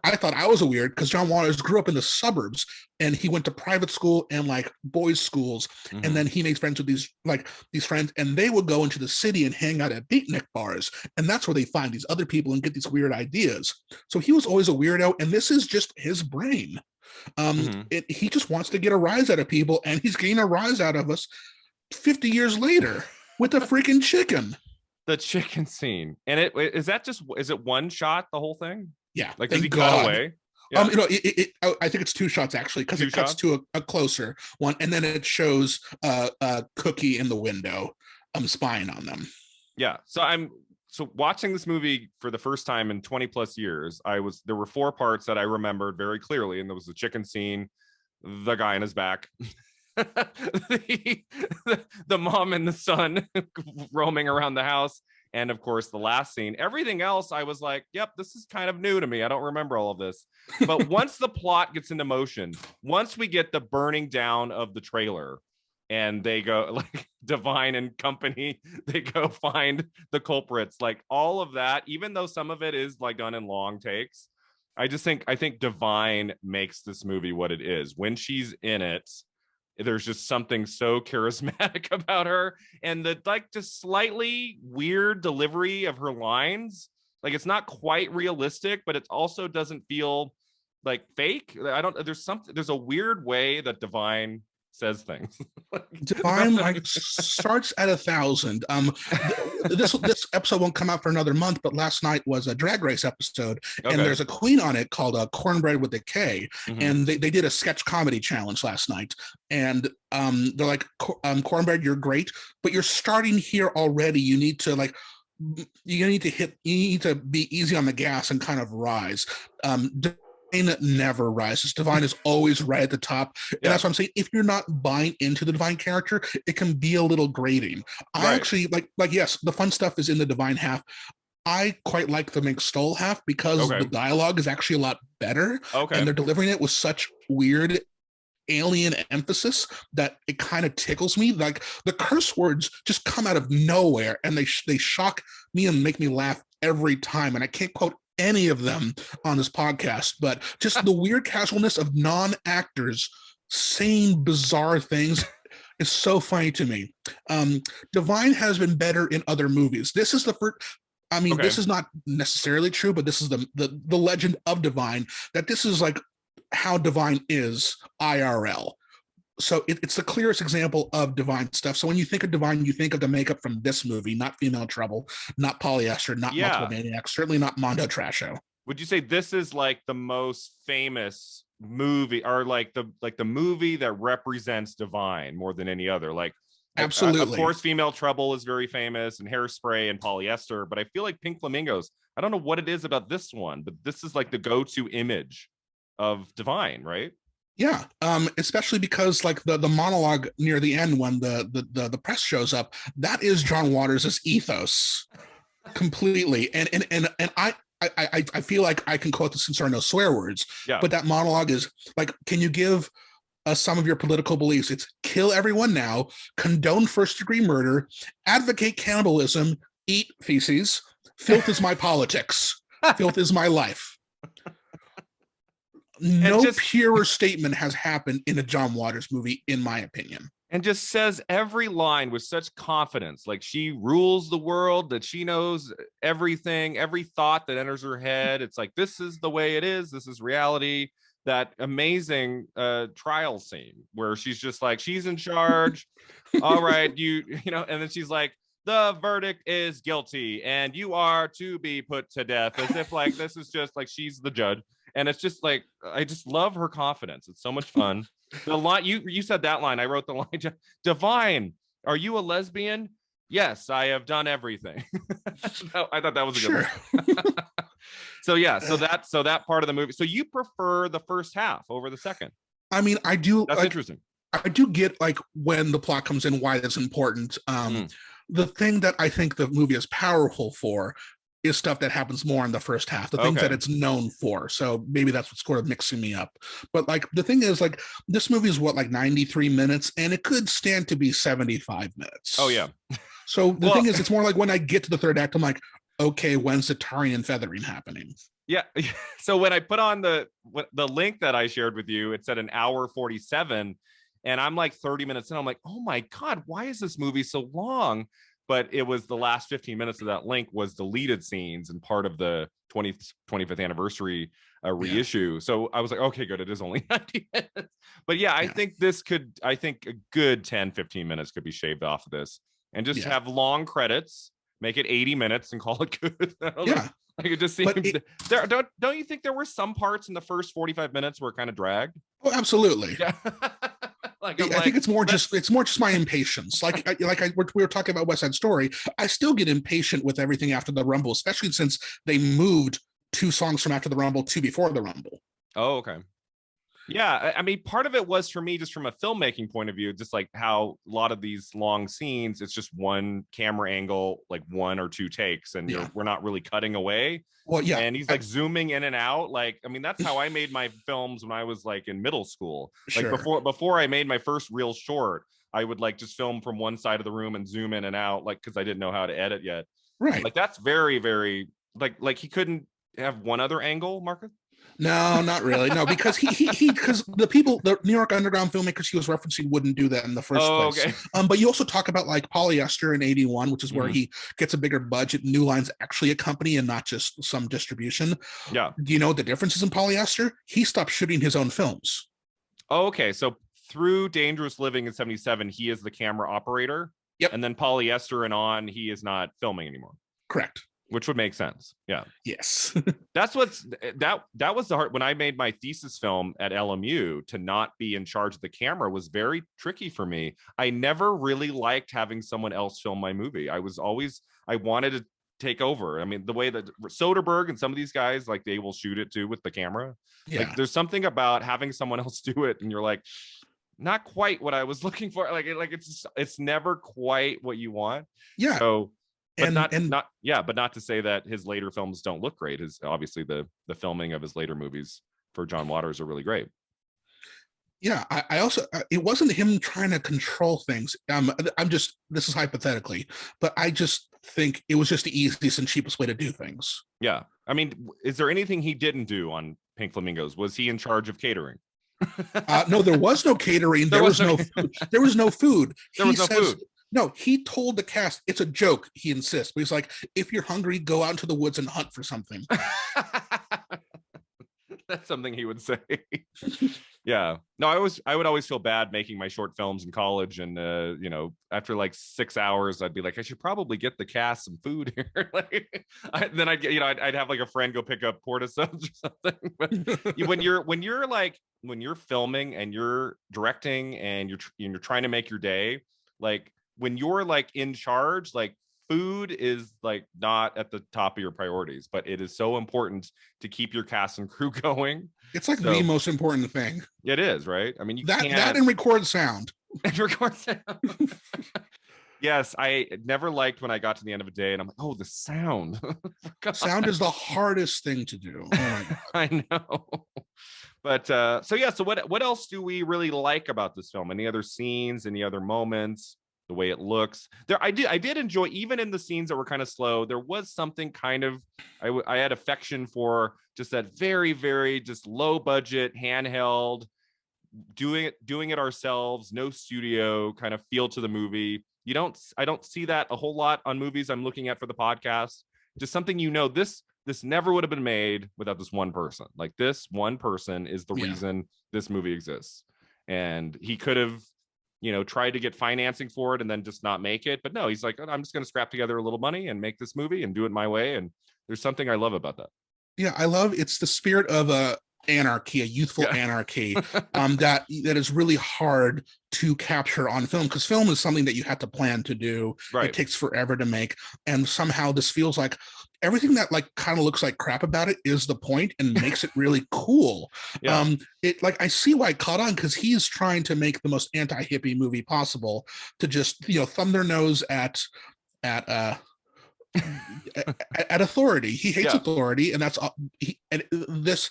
B: I thought I was a weird because John Waters grew up in the suburbs, and he went to private school and like boys' schools, and then he makes friends with these friends, and they would go into the city and hang out at beatnik bars, and that's where they find these other people and get these weird ideas. So he was always a weirdo, and this is just his brain. He just wants to get a rise out of people, and he's getting a rise out of us 50 years later with a freaking chicken.
A: The chicken scene. And is it one shot, the whole thing?
B: Yeah.
A: Like, does he cut away? Yeah.
B: I think it's two shots actually, because
A: Two
B: it cuts
A: shots?
B: to a closer one, and then it shows Cookie in the window, spying on them.
A: Yeah. So watching this movie for the first time in 20 plus years, there were four parts that I remembered very clearly, and there was the chicken scene, the guy in his back, the, the mom and the son roaming around the house, and of course the last scene. Everything else I was like, yep, this is kind of new to me. I don't remember all of this. But once the plot gets into motion, once we get the burning down of the trailer, and they go, like, Divine and company, they go find the culprits, like all of that, even though some of it is like done in long takes, I think Divine makes this movie what it is. When she's in it, there's just something so charismatic about her, and the, like, just slightly weird delivery of her lines. Like, it's not quite realistic, but it also doesn't feel like fake. There's a weird way that Divine says things.
B: Divine, like, starts at 1,000. This episode won't come out for another month, but last night was a Drag Race episode, and there's a queen on it called Cornbread with a K, and they did a sketch comedy challenge last night, and they're like, Cornbread, you're great, but you're starting here already. You need to, like, you need to be easy on the gas and kind of rise. Divine never rises. Divine is always right at the top. And that's what I'm saying. If you're not buying into the Divine character, it can be a little grating. I actually like, yes, the fun stuff is in the Divine half. I quite like the Mink Stole half, because the dialogue is actually a lot better. And they're delivering it with such weird alien emphasis that it kind of tickles me. Like, the curse words just come out of nowhere, and they shock me and make me laugh every time. And I can't quote any of them on this podcast, but just the weird casualness of non-actors saying bizarre things is so funny to me. Divine has been better in other movies. This is the first, I mean, this is not necessarily true, but this is the legend of Divine, that this is like how Divine is IRL. So it's the clearest example of Divine stuff. So when you think of Divine, you think of the makeup from this movie, not Female Trouble, not Polyester, not Multiple Maniacs, certainly not Mondo Trash Show.
A: Would you say this is like the most famous movie, or like the movie that represents Divine more than any other? Like,
B: absolutely.
A: Of course, Female Trouble is very famous, and Hairspray and Polyester, but I feel like Pink Flamingos, I don't know what it is about this one, but this is like the go-to image of Divine, right?
B: Yeah, especially because, like, the monologue near the end when the press shows up, that is John Waters' ethos completely. And I feel like I can quote this since there are no swear words, but that monologue is like, can you give some of your political beliefs? It's kill everyone now, condone first-degree murder, advocate cannibalism, eat feces, filth is my politics, filth is my life. No purer statement has happened in a John Waters movie, in my opinion.
A: And just says every line with such confidence, like she rules the world, that she knows everything, every thought that enters her head. It's like, this is the way it is. This is reality. That amazing trial scene where she's just like, she's in charge. All right, you know, and then she's like, the verdict is guilty and you are to be put to death, as if like this is just like she's the judge. And it's just like, I just love her confidence. It's so much fun. The line, you said that line, I wrote the line, Divine, are you a lesbian? Yes, I have done everything. I thought that was a good one. So yeah, so that part of the movie. So you prefer the first half over the second? I
B: mean, I do.
A: That's interesting.
B: I do get, like, when the plot comes in, why that's important. The thing that I think the movie is powerful for is stuff that happens more in the first half, the things that it's known for. So maybe that's what's sort of mixing me up. But, like, the thing is, like, this movie is what, like 93 minutes, and it could stand to be 75 minutes.
A: Oh yeah.
B: So the thing is, it's more like when I get to the third act, I'm like, okay, when's the tarring and feathering happening?
A: Yeah. So when I put on the link that I shared with you, it said an hour 47, and I'm like 30 minutes in. I'm like, oh my God, why is this movie so long? But it was the last 15 minutes of that link was deleted scenes and part of the 25th anniversary reissue. So I was like, okay, good. It is only 90 minutes. But yeah, I think a good 10, 15 minutes could be shaved off of this and just have long credits, make it 80 minutes and call it good. Like it just seemed there. Don't you think there were some parts in the first 45 minutes where it kind of dragged?
B: Oh, absolutely.
A: Yeah.
B: I think it's more just my impatience. We were talking about West Side Story. I still get impatient with everything after the Rumble, especially since they moved 2 songs from After the Rumble to Before the Rumble.
A: Oh, okay. Yeah, I mean, part of it was for me just from a filmmaking point of view, just like how a lot of these long scenes, it's just one camera angle, like 1 or 2 takes, and we're not really cutting away.
B: Well, yeah,
A: and he's like zooming in and out. Like, I mean, that's how I made my films when I was like in middle school. Like before I made my first real short, I would like just film from one side of the room and zoom in and out, like because I didn't know how to edit yet.
B: Right.
A: Like that's very, very like he couldn't have one other angle, Marcus.
B: No, not really. No, because because the New York Underground filmmakers he was referencing wouldn't do that in the first place. Okay. But you also talk about like Polyester in 81, which is where he gets a bigger budget. New Line's actually a company and not just some distribution.
A: Yeah.
B: Do you know what the difference is in Polyester? He stopped shooting his own films.
A: Oh, okay. So through Dangerous Living in 77, he is the camera operator.
B: Yep.
A: And then Polyester and on, he is not filming anymore.
B: Correct.
A: Which would make sense. Yeah.
B: Yes.
A: That's that was the hard when I made my thesis film at LMU. To not be in charge of the camera was very tricky for me. I never really liked having someone else film my movie. I wanted to take over. I mean, the way that Soderbergh and some of these guys, like they will shoot it too with the camera.
B: Yeah.
A: Like there's something about having someone else do it and you're like, not quite what I was looking for. Like it's never quite what you want.
B: Yeah.
A: So but not to say that his later films don't look great. His obviously the filming of his later movies for John Waters are really great.
B: Yeah, I also it wasn't him trying to control things. This is hypothetically, but I just think it was just the easiest and cheapest way to do things.
A: Yeah, I mean, is there anything he didn't do on Pink Flamingos? Was he in charge of catering?
B: No, there was no catering. There was no food. There was no food.
A: There was no food.
B: No, he told the cast, it's a joke, he insists. But he's like, if you're hungry, go out into the woods and hunt for something.
A: That's something he would say. Yeah. No, I would always feel bad making my short films in college. And, after like 6 hours, I'd be like, I should probably get the cast some food here. Then I'd get, I'd have like a friend go pick up porta subs or something. But when you're filming and you're directing and you're trying to make your day, like, when you're like in charge, like food is like not at the top of your priorities, but it is so important to keep your cast and crew going.
B: It's like the most important thing.
A: It is, right? I mean,
B: that and record sound.
A: And record sound. Yes, I never liked when I got to the end of a day and I'm like, oh, the sound.
B: Sound is the hardest thing to do. Oh my God.
A: I know. But so what else do we really like about this film? Any other scenes, any other moments? The way it looks there, I did enjoy, even in the scenes that were kind of slow, there was something kind of I had affection for just that very, very just low budget handheld doing it ourselves, no studio kind of feel to the movie. I don't see that a whole lot on movies I'm looking at for the podcast. Just something, this never would have been made without this one person. Like this one person is the reason this movie exists. And he could have tried to get financing for it and then just not make it. But no, he's like, I'm just going to scrap together a little money and make this movie and do it my way. And there's something I love about that.
B: Yeah, I love it's the spirit of anarchy, a youthful anarchy that is really hard to capture on film, because film is something that you have to plan to do. Right. It takes forever to make. And somehow this feels like everything that like kind of looks like crap about it is the point and makes it really cool. Yeah. I see why it caught on, because he's trying to make the most anti-hippie movie possible, to just thumb their nose at authority. He hates authority, and that's this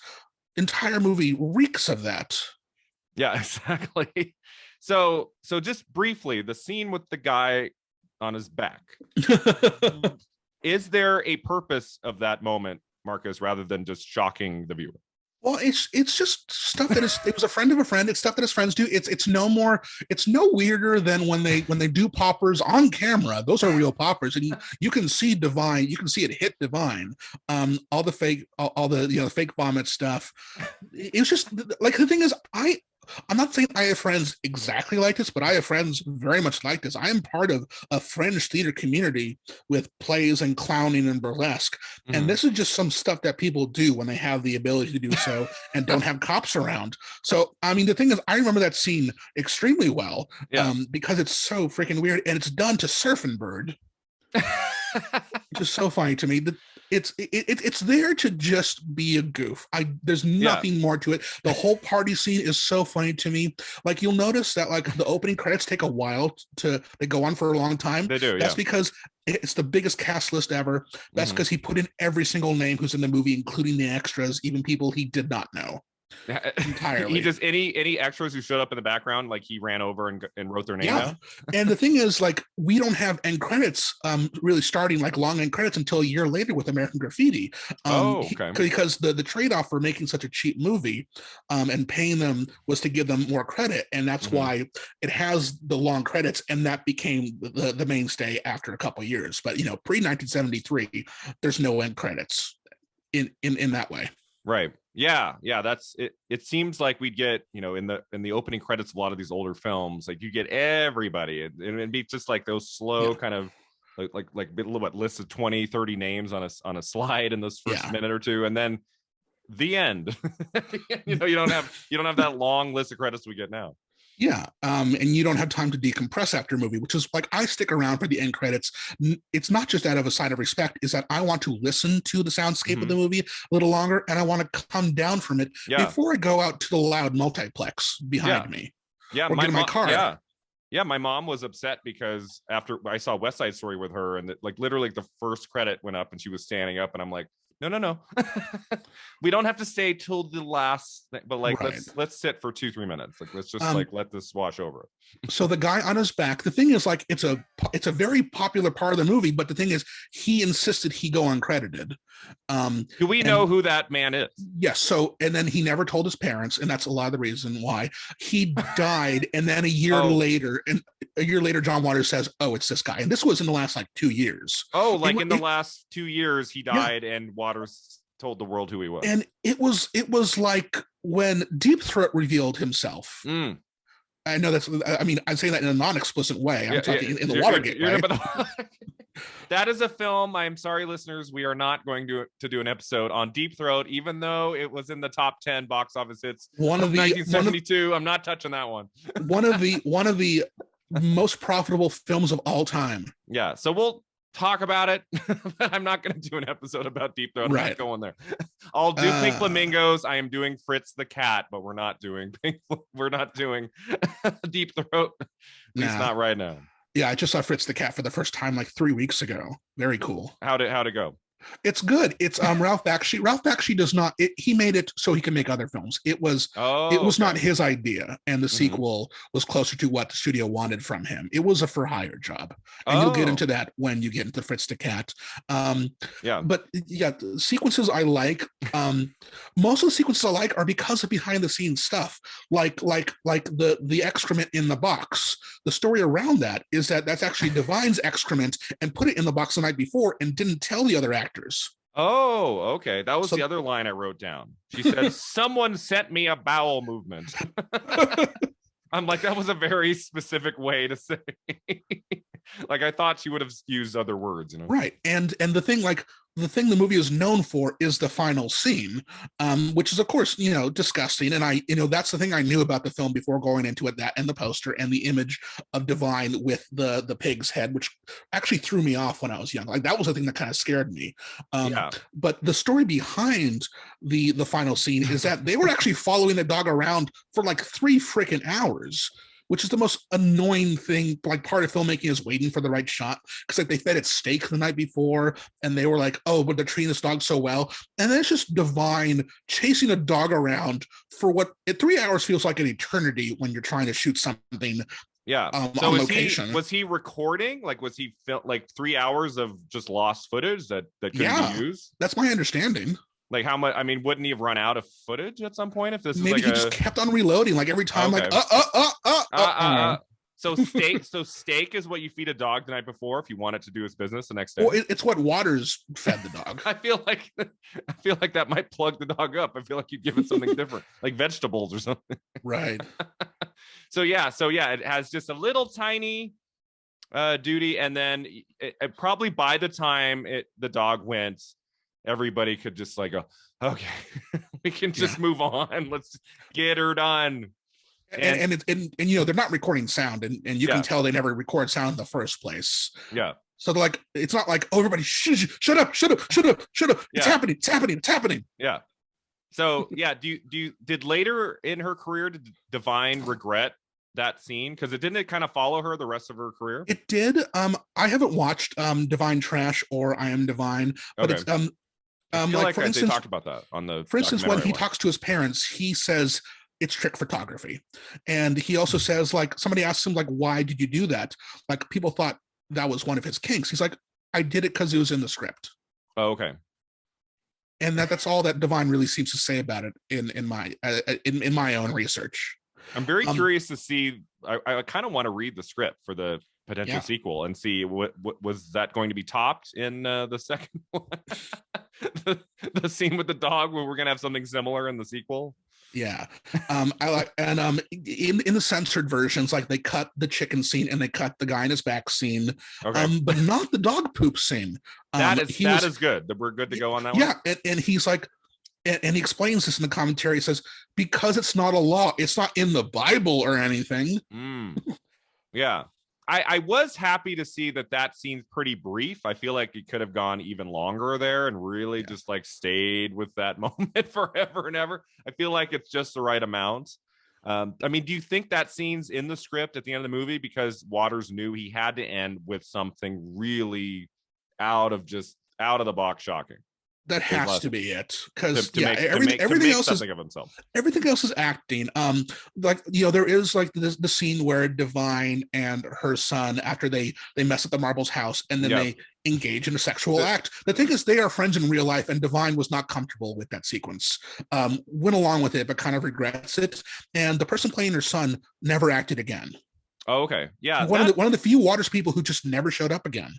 B: entire movie reeks of that.
A: Yeah, exactly. So just briefly, the scene with the guy on his back. Is there a purpose of that moment, Marcus, rather than just shocking the viewer?
B: Well, it's just stuff that it was a friend of a friend. It's stuff that his friends do. It's no weirder than when they do poppers on camera. Those are real poppers, and you can see Divine. You can see it hit Divine. All the fake vomit stuff. It was just like, the thing is, I'm not saying I have friends exactly like this, but I have friends very much like this. I am part of a fringe theater community with plays and clowning and burlesque.
A: Mhm.
B: And this is just some stuff that people do when they have the ability to do so and don't have cops around. So, I mean, the thing is, I remember that scene extremely well because it's so freaking weird, and it's done to Surfing Bird. Which is so funny to me. It's there to just be a goof. There's nothing more to it. The whole party scene is so funny to me. Like, you'll notice that like the opening credits take a while they go on for a long time.
A: They do.
B: That's because it's the biggest cast list ever. That's because he put in every single name who's in the movie, including the extras, even people he did not know. Entirely.
A: He just any extras who showed up in the background, like he ran over and wrote their name down.
B: And the thing is, like, we don't have end credits really starting like long end credits until a year later with American Graffiti. Because the trade-off for making such a cheap movie and paying them was to give them more credit, and that's why it has the long credits, and that became the mainstay after a couple of years. But pre-1973, there's no end credits in that way.
A: Right. Yeah. That's it. It seems like we'd get, in the opening credits of a lot of these older films, like you get everybody, and it'd be just like those slow kind of like what lists of 20, 30 names on a slide in this first minute or two, and then the end. You don't have that long list of credits we get now.
B: Yeah. And you don't have time to decompress after a movie, which is like, I stick around for the end credits. It's not just out of a sign of respect, is that I want to listen to the soundscape of the movie a little longer, and I want to come down from it before I go out to the loud multiplex behind me.
A: Yeah.
B: Or get in my car.
A: Yeah. My mom was upset because after I saw West Side Story with her, and literally the first credit went up and she was standing up, and I'm like, no. We don't have to stay till the last thing, but let's sit for 2-3 minutes. Like, let's just let this wash over.
B: So the guy on his back, the thing is, like, it's a very popular part of the movie, but the thing is, he insisted he go uncredited.
A: Do we know who that man is?
B: Yes. So, and then he never told his parents, and that's a lot of the reason why he died. And then a year later, John Waters says, "Oh, it's this guy." And this was in the last 2 years.
A: Oh, like in the last 2 years, he died, and Waters told the world who he was.
B: And it was like when Deep Throat revealed himself. I know I'm saying that in a non-explicit way. I'm talking in the Watergate way.
A: That is a film. I'm sorry, listeners, we are not going to do an episode on Deep Throat, even though it was in the top 10 box office hits of 1972. I'm not touching that one. one of the
B: most profitable films of all time.
A: Yeah, so we'll talk about it, but I'm not going to do an episode about Deep Throat. I'm not going there. I'll do Pink Flamingos. I am doing Fritz the Cat, but we're not doing Deep Throat. At least not right now.
B: Yeah, I just saw Fritz the Cat for the first time 3 weeks ago. Very cool.
A: How'd it go?
B: It's good. It's Ralph Bakshi. Ralph Bakshi does not. He made it so he can make other films. It was not his idea, and the sequel was closer to what the studio wanted from him. It was a for hire job, and you'll get into that when you get into Fritz the Cat. But the sequences I like. Most of the sequences I like are because of behind the scenes stuff, like the excrement in the box. The story around that is that that's actually Divine's excrement, and put it in the box the night before, and didn't tell the other actors.
A: Oh, okay. That was the other line I wrote down. She said, "Someone sent me a bowel movement." I'm like, that was a very specific way to say. Like, I thought she would have used other words,
B: Right. And the thing the movie is known for is the final scene, which is, of course, disgusting. And that's the thing I knew about the film before going into it, that and the poster and the image of Divine with the pig's head, which actually threw me off when I was young. Like, that was the thing that kind of scared me. But the story behind the final scene is that they were actually following the dog around for 3 freaking hours, which is the most annoying thing. Part of filmmaking is waiting for the right shot, because they fed it steak the night before, and they were like, "Oh, but they're treating this dog so well," and then it's just Divine chasing a dog around for what 3 hours feels like an eternity when you're trying to shoot something.
A: So
B: on location.
A: Was he recording? Was he 3 hours of just lost footage that couldn't be used?
B: That's my understanding.
A: How much? I mean, wouldn't he have run out of footage at some point if this?
B: Maybe he just kept on reloading, every time,
A: steak is what you feed a dog the night before if you want it to do its business the next day.
B: Well, it's what Waters fed the dog.
A: I feel like that might plug the dog up. I feel like you'd give it something different, like vegetables or something.
B: Right.
A: So yeah, it has just a little tiny duty, and then it probably by the time the dog went, everybody could just like go, okay, we can just move on. Let's get her done.
B: And you know, they're not recording sound, and you can tell they never record sound in the first place.
A: Yeah.
B: So they're like, it's not like, oh, everybody shut up. It's happening.
A: Yeah. So yeah, did later in her career did Divine regret that scene? Because it kind of follow her the rest of her career?
B: It did. I haven't watched Divine Trash or I Am Divine, but it's
A: like for instance, they talked about that on the.
B: For instance, when he talks to his parents, he says it's trick photography, and he also says, like, somebody asks him, like, why did you do that? Like, people thought that was one of his kinks. He's like, I did it because it was in the script.
A: Oh, okay.
B: And that's all that Divine really seems to say about it in my own research.
A: I'm very curious to see. I kind of want to read the script for the potential sequel and see what was that going to be topped in the second one. the scene with the dog where we're gonna have something similar in the sequel.
B: Yeah. I like, and in the censored versions, like, they cut the chicken scene and they cut the guy in his back scene, but not the dog poop scene.
A: That is good. We're good to go on that one.
B: Yeah, and he's like, and he explains this in the commentary. He says, because it's not a law, it's not in the Bible or anything.
A: Yeah. I was happy to see that scene's pretty brief. I feel like it could have gone even longer there and really just like stayed with that moment forever and ever. I feel like it's just the right amount. I mean, do you think that scene's in the script at the end of the movie because Waters knew he had to end with something really out of the box shocking?
B: That has to be it, because everything else is
A: of himself.
B: Everything else is acting. Like, you know, there is like the scene where Divine and her son, after they mess up the Marbles house, and then they engage in a sexual act. The thing is, they are friends in real life, and Divine was not comfortable with that sequence. Went along with it, but kind of regrets it. And the person playing her son never acted again.
A: Oh, okay, yeah.
B: One of the few Waters people who just never showed up again.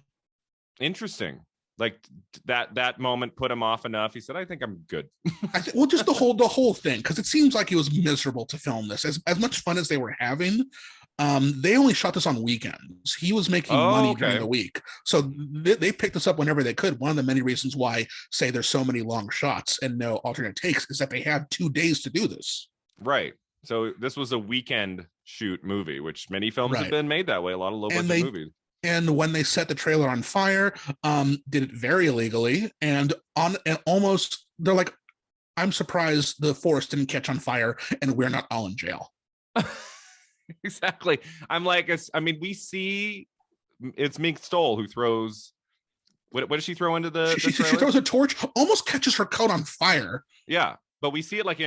A: Interesting. Like that moment put him off enough. He said, I think I'm good.
B: Well, just the whole thing, because it seems like it was miserable to film this. As much fun as they were having, they only shot this on weekends. He was making money during the week. So they picked this up whenever they could. One of the many reasons why, say, there's so many long shots and no alternate takes is that they had 2 days to do this.
A: Right. So this was a weekend shoot movie, which many films have been made that way. A lot of low budget movies.
B: And when they set the trailer on fire, did it very illegally, and almost, they're like, I'm surprised the forest didn't catch on fire and we're not all in jail.
A: Exactly. I'm like, we see it's Mink Stoll who throws. What does she throw into the?
B: She throws a torch, almost catches her coat on fire.
A: Yeah. But we see it like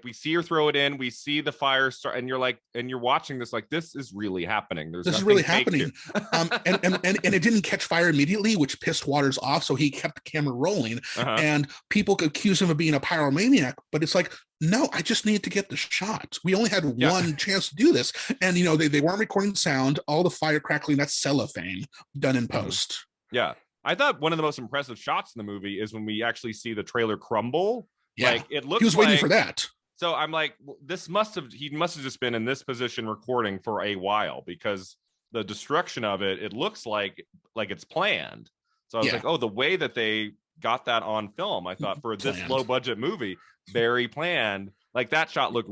A: we see her throw it in, we see the fire start, and you're watching this like, this is really happening. This is really happening.
B: and it didn't catch fire immediately, which pissed Waters off, so he kept the camera rolling. And people could accuse him of being a pyromaniac, but it's like, no, I just needed to get the shot. We only had one chance to do this. And you know, they weren't recording sound, all the fire crackling, that's cellophane done in post.
A: Yeah. I thought one of the most impressive shots in the movie is when we actually see the trailer crumble. Yeah, like, it looks.
B: He was waiting for that.
A: So I'm like, he must have just been in this position recording for a while, because the destruction of it looks like it's planned. So I was like, oh, the way that they got that on film, I thought for this low budget movie, very planned. Like, that shot looked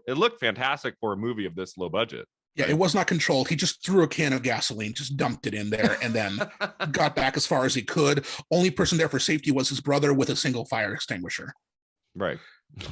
A: it looked fantastic for a movie of this low budget.
B: Yeah, it was not controlled. He just threw a can of gasoline, just dumped it in there, and then got back as far as he could. Only person there for safety was his brother with a single fire extinguisher.
A: Right.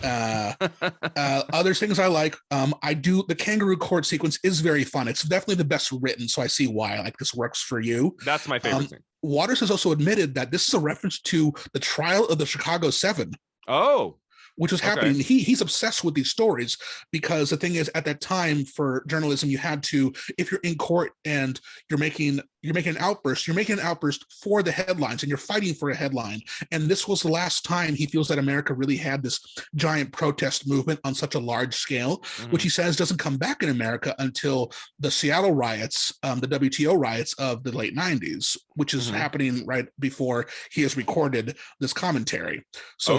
B: Other things I like, the kangaroo court sequence is very fun. It's definitely the best written, so I see why like this works for you.
A: That's my favorite thing.
B: Waters has also admitted that this is a reference to the trial of the Chicago 7.
A: Oh.
B: Which was happening. He's obsessed with these stories, because the thing is, at that time for journalism, you had to, if you're in court and you're making you're making an outburst for the headlines, and you're fighting for a headline. And this was the last time he feels that America really had this giant protest movement on such a large scale, which he says doesn't come back in America until the Seattle riots, the WTO riots of the late 90s, which is happening right before he has recorded this commentary. So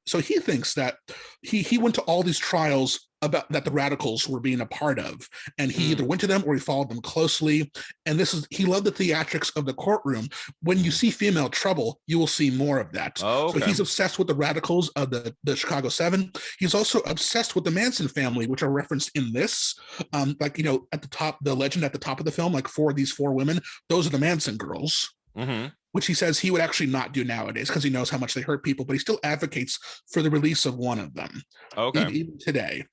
B: so he thinks that he went to all these trials about that the radicals were being a part of, and he either went to them or he followed them closely. And he loved the theatrics of the courtroom. When you see female trouble, you will see more of that. So he's obsessed with the radicals of the Chicago 7. He's also obsessed with the Manson family, which are referenced in this, like, you know, at the top, the legend at the top of the film, like these four women, those are the Manson girls. Which he says he would actually not do nowadays because he knows how much they hurt people, but he still advocates for the release of one of them. Even today.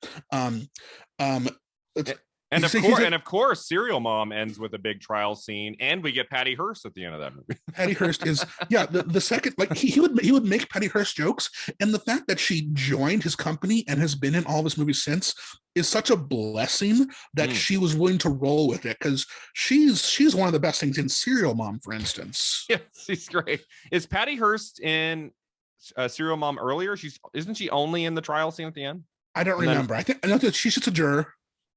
A: And of course, Serial Mom ends with a big trial scene, and we get Patty Hearst at the end of that movie.
B: Patty Hearst is the second, like he would make Patty Hearst jokes, and the fact that she joined his company and has been in all of his movies since is such a blessing that she was willing to roll with it, because she's one of the best things in Serial Mom, for instance.
A: Yeah, she's great. Is Patty Hearst in Serial Mom earlier? Isn't she only in the trial scene at the end?
B: I don't remember. I know that she's just a juror.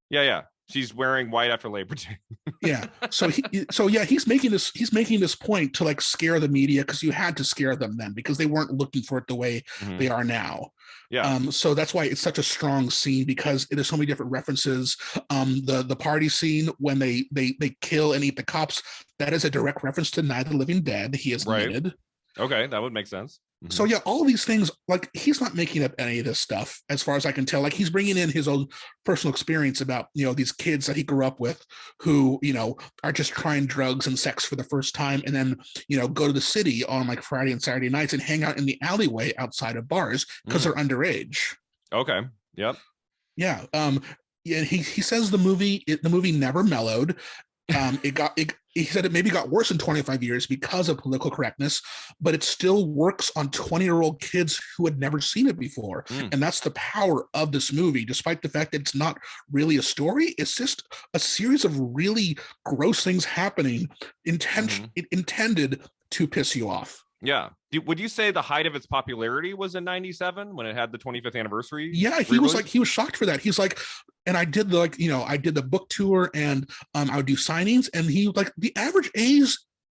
A: Yeah. She's wearing white after Labor Day.
B: Yeah. He's making this point to like scare the media, because you had to scare them then because they weren't looking for it the way they are now. Yeah. So that's why it's such a strong scene, because it has so many different references. The party scene when they kill and eat the cops, that is a direct reference to Night of the Living Dead. He is admitted.
A: Okay, that would make sense.
B: So yeah, all of these things, like he's not making up any of this stuff as far as I can tell. Like he's bringing in his own personal experience about, you know, these kids that he grew up with who, you know, are just trying drugs and sex for the first time, and then, you know, go to the city on like Friday and Saturday nights and hang out in the alleyway outside of bars because they're underage.
A: Okay. Yep.
B: Yeah. Yeah. He says the movie never mellowed. He said it maybe got worse in 25 years because of political correctness, but it still works on 20-year-old kids who had never seen it before. And that's the power of this movie, despite the fact that it's not really a story. It's just a series of really gross things happening intended to piss you off.
A: Yeah. Would you say the height of its popularity was in 97 when it had the 25th anniversary?
B: Yeah, he was shocked for that. He's like, and I did the book tour, and I would do signings, and he like the average age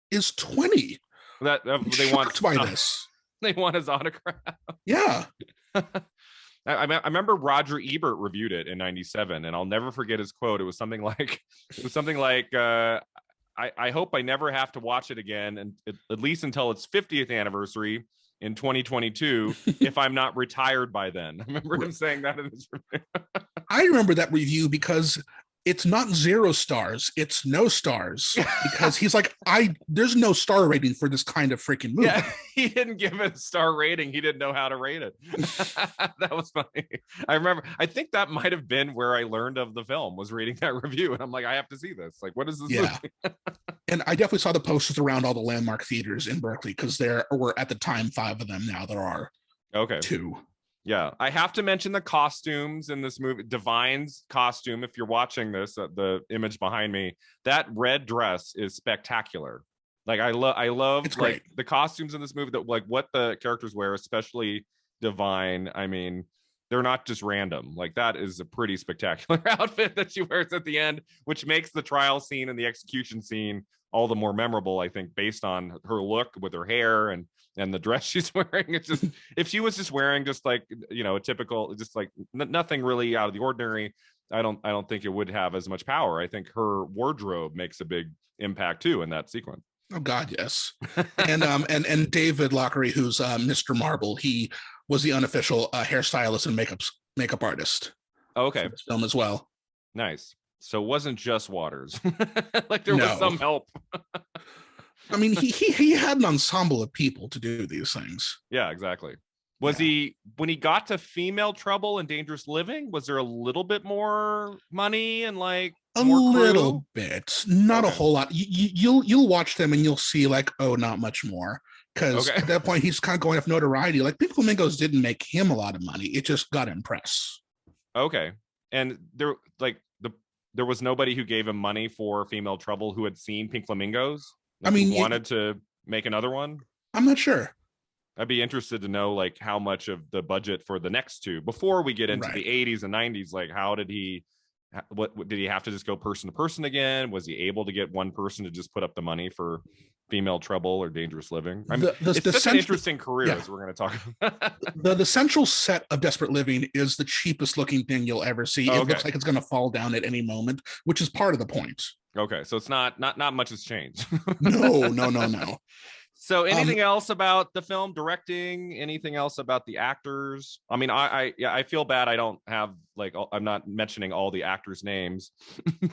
B: is 20.
A: They want by this. They want his autograph.
B: Yeah.
A: I remember Roger Ebert reviewed it in 97, and I'll never forget his quote. It was something like I hope I never have to watch it again, and at least until its 50th anniversary in 2022, if I'm not retired by then. I remember him saying that in his review.
B: I remember that review because it's not 0 stars, it's no stars, because he's like, there's no star rating for this kind of freaking movie.
A: Yeah, he didn't give it a star rating. He didn't know how to rate it. That was funny. I think that might have been where I learned of the film, was reading that review. And I'm like, I have to see this. Like, what is this movie?
B: And I definitely saw the posters around all the landmark theaters in Berkeley, because there were at the time 5 of them. Now there are 2.
A: Yeah, I have to mention the costumes in this movie. Divine's costume, if you're watching this, the image behind me, that red dress is spectacular. Like I love like the costumes in this movie, that like what the characters wear, especially Divine. I mean, they're not just random. Like that is a pretty spectacular outfit that she wears at the end, which makes the trial scene and the execution scene all the more memorable, I think, based on her look with her hair and the dress she's wearing. It's just, if she was just wearing just like, you know, a typical, just like nothing really out of the ordinary, I don't think it would have as much power. I think her wardrobe makes a big impact too in that sequence.
B: Oh God, yes. And David Lockery, who's Mr. Marble, he was the unofficial hairstylist and makeup artist.
A: Okay.
B: For this film as well.
A: Nice. So it wasn't just Waters. Like there was some help.
B: I mean, he had an ensemble of people to do these things.
A: Yeah, exactly. Was he, when he got to Female Trouble and Dangerous Living, was there a little bit more money and like
B: a little bit, not a whole lot? You'll watch them and you'll see like, oh, not much more, because at that point he's kind of going off notoriety. Like Pink Flamingos didn't make him a lot of money; it just got him press.
A: Okay, and there like there was nobody who gave him money for Female Trouble who had seen Pink Flamingos? Like,
B: I mean,
A: wanted to make another one?
B: I'm not sure.
A: I'd be interested to know like how much of the budget for the next two before we get into
B: Right.
A: the 80s and 90s. Like, how did he? What did he have to just go person to person again? Was he able to get one person to just put up the money for Female Trouble or Dangerous Living? I mean, it's such an interesting career, as we're going to talk about.
B: The central set of Desperate Living is the cheapest looking thing you'll ever see. It looks like it's going to fall down at any moment, which is part of the point.
A: Okay, so it's not much has changed.
B: No.
A: So anything else about the film, directing, anything else about the actors? I mean, I feel bad I don't have, like, I'm not mentioning all the actors' names,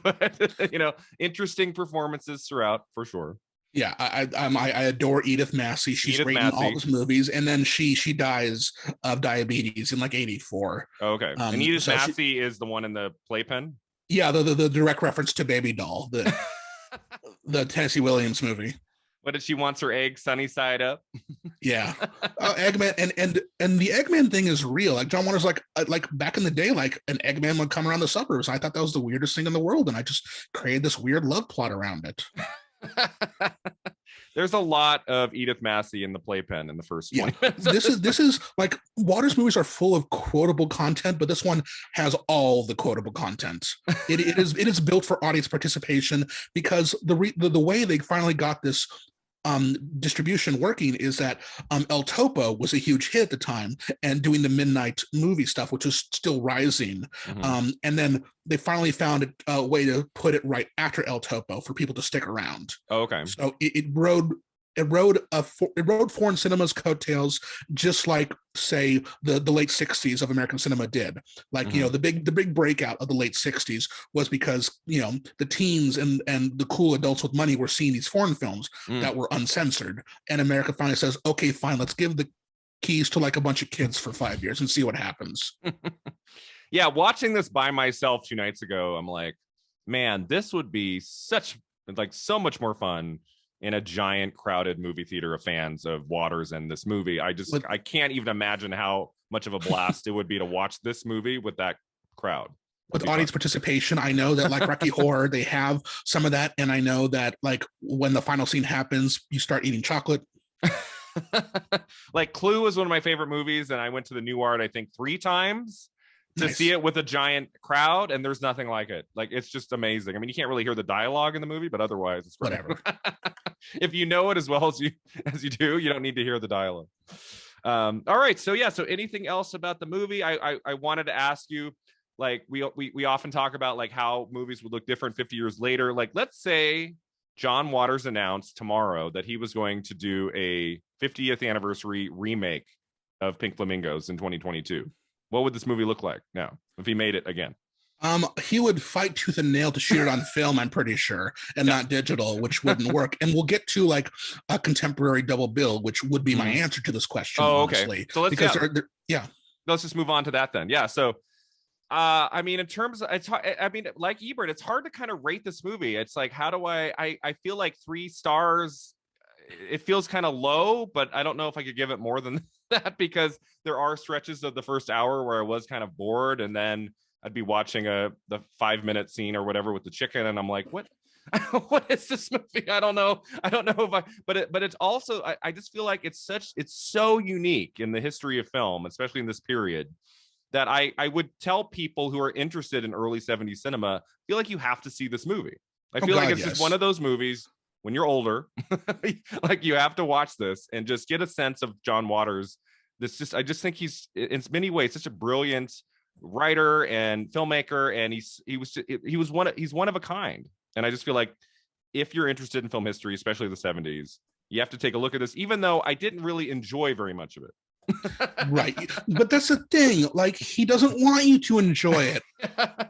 A: but you know, interesting performances throughout for sure.
B: Yeah, I adore Edith Massey. She's great in all those movies, and then she dies of diabetes in like 84.
A: Okay, and Edith Massey is the one in the playpen.
B: Yeah, the direct reference to Baby Doll, the Tennessee Williams movie.
A: What did she wants her egg sunny side up?
B: Yeah, Eggman, and the Eggman thing is real. Like John Waters, like back in the day, like an Eggman would come around the suburbs. I thought that was the weirdest thing in the world, and I just created this weird love plot around it.
A: There's a lot of Edith Massey in the playpen in the first 20 minutes.
B: This is like Waters movies are full of quotable content, but this one has all the quotable content. It is built for audience participation because the way they finally got this distribution working is that El Topo was a huge hit at the time and doing the midnight movie stuff, which was still rising. And then they finally found a way to put it right after El Topo for people to stick around.
A: Okay.
B: So it rode foreign cinema's coattails, just like, say, the late 60s of American cinema did. Like, you know, the big breakout of the late 60s was because, you know, the teens and the cool adults with money were seeing these foreign films that were uncensored. And America finally says, okay, fine, let's give the keys to like a bunch of kids for 5 years and see what happens.
A: Yeah, watching this by myself 2 nights ago, I'm like, man, this would be so much more fun in a giant crowded movie theater of fans of Waters and this movie. I can't even imagine how much of a blast it would be to watch this movie with that crowd.
B: With audience participation, I know that like Rocky Horror, they have some of that. And I know that like when the final scene happens, you start eating chocolate.
A: Like Clue was one of my favorite movies. And I went to the New Art, I think 3 times to see it with a giant crowd, and there's nothing like it. Like, it's just amazing. I mean, you can't really hear the dialogue in the movie, but otherwise it's great.
B: Whatever.
A: If you know it as well as you do, you don't need to hear the dialogue. All right, so anything else about the movie? I wanted to ask you, like, we often talk about like how movies would look different 50 years later. Like, let's say John Waters announced tomorrow that he was going to do a 50th anniversary remake of Pink Flamingos in 2022. What would this movie look like now if he made it again?
B: He would fight tooth and nail to shoot it on film, I'm pretty sure, and not digital, which wouldn't work. And we'll get to like a contemporary double bill, which would be my answer to this question.
A: Oh,
B: honestly.
A: Okay. So let's just move on to that then. Yeah. So, I mean, in terms of, like Ebert, it's hard to kind of rate this movie. It's like, how do I feel like 3 stars. It feels kind of low, but I don't know if I could give it more than that, because there are stretches of the first hour where I was kind of bored, and then I'd be watching the 5-minute scene or whatever with the chicken, and I'm like, what is this movie? I don't know if but it's also, I just feel like it's so unique in the history of film, especially in this period, that I would tell people who are interested in early 70s cinema, feel like you have to see this movie. I feel like it's just one of those movies when you're older, like, you have to watch this and just get a sense of John Waters. I just think he's in many ways such a brilliant writer and filmmaker, and he's one of a kind. And I just feel like if you're interested in film history, especially the 70s, you have to take a look at this, even though I didn't really enjoy very much of it.
B: Right. But that's the thing. Like, he doesn't want you to enjoy it.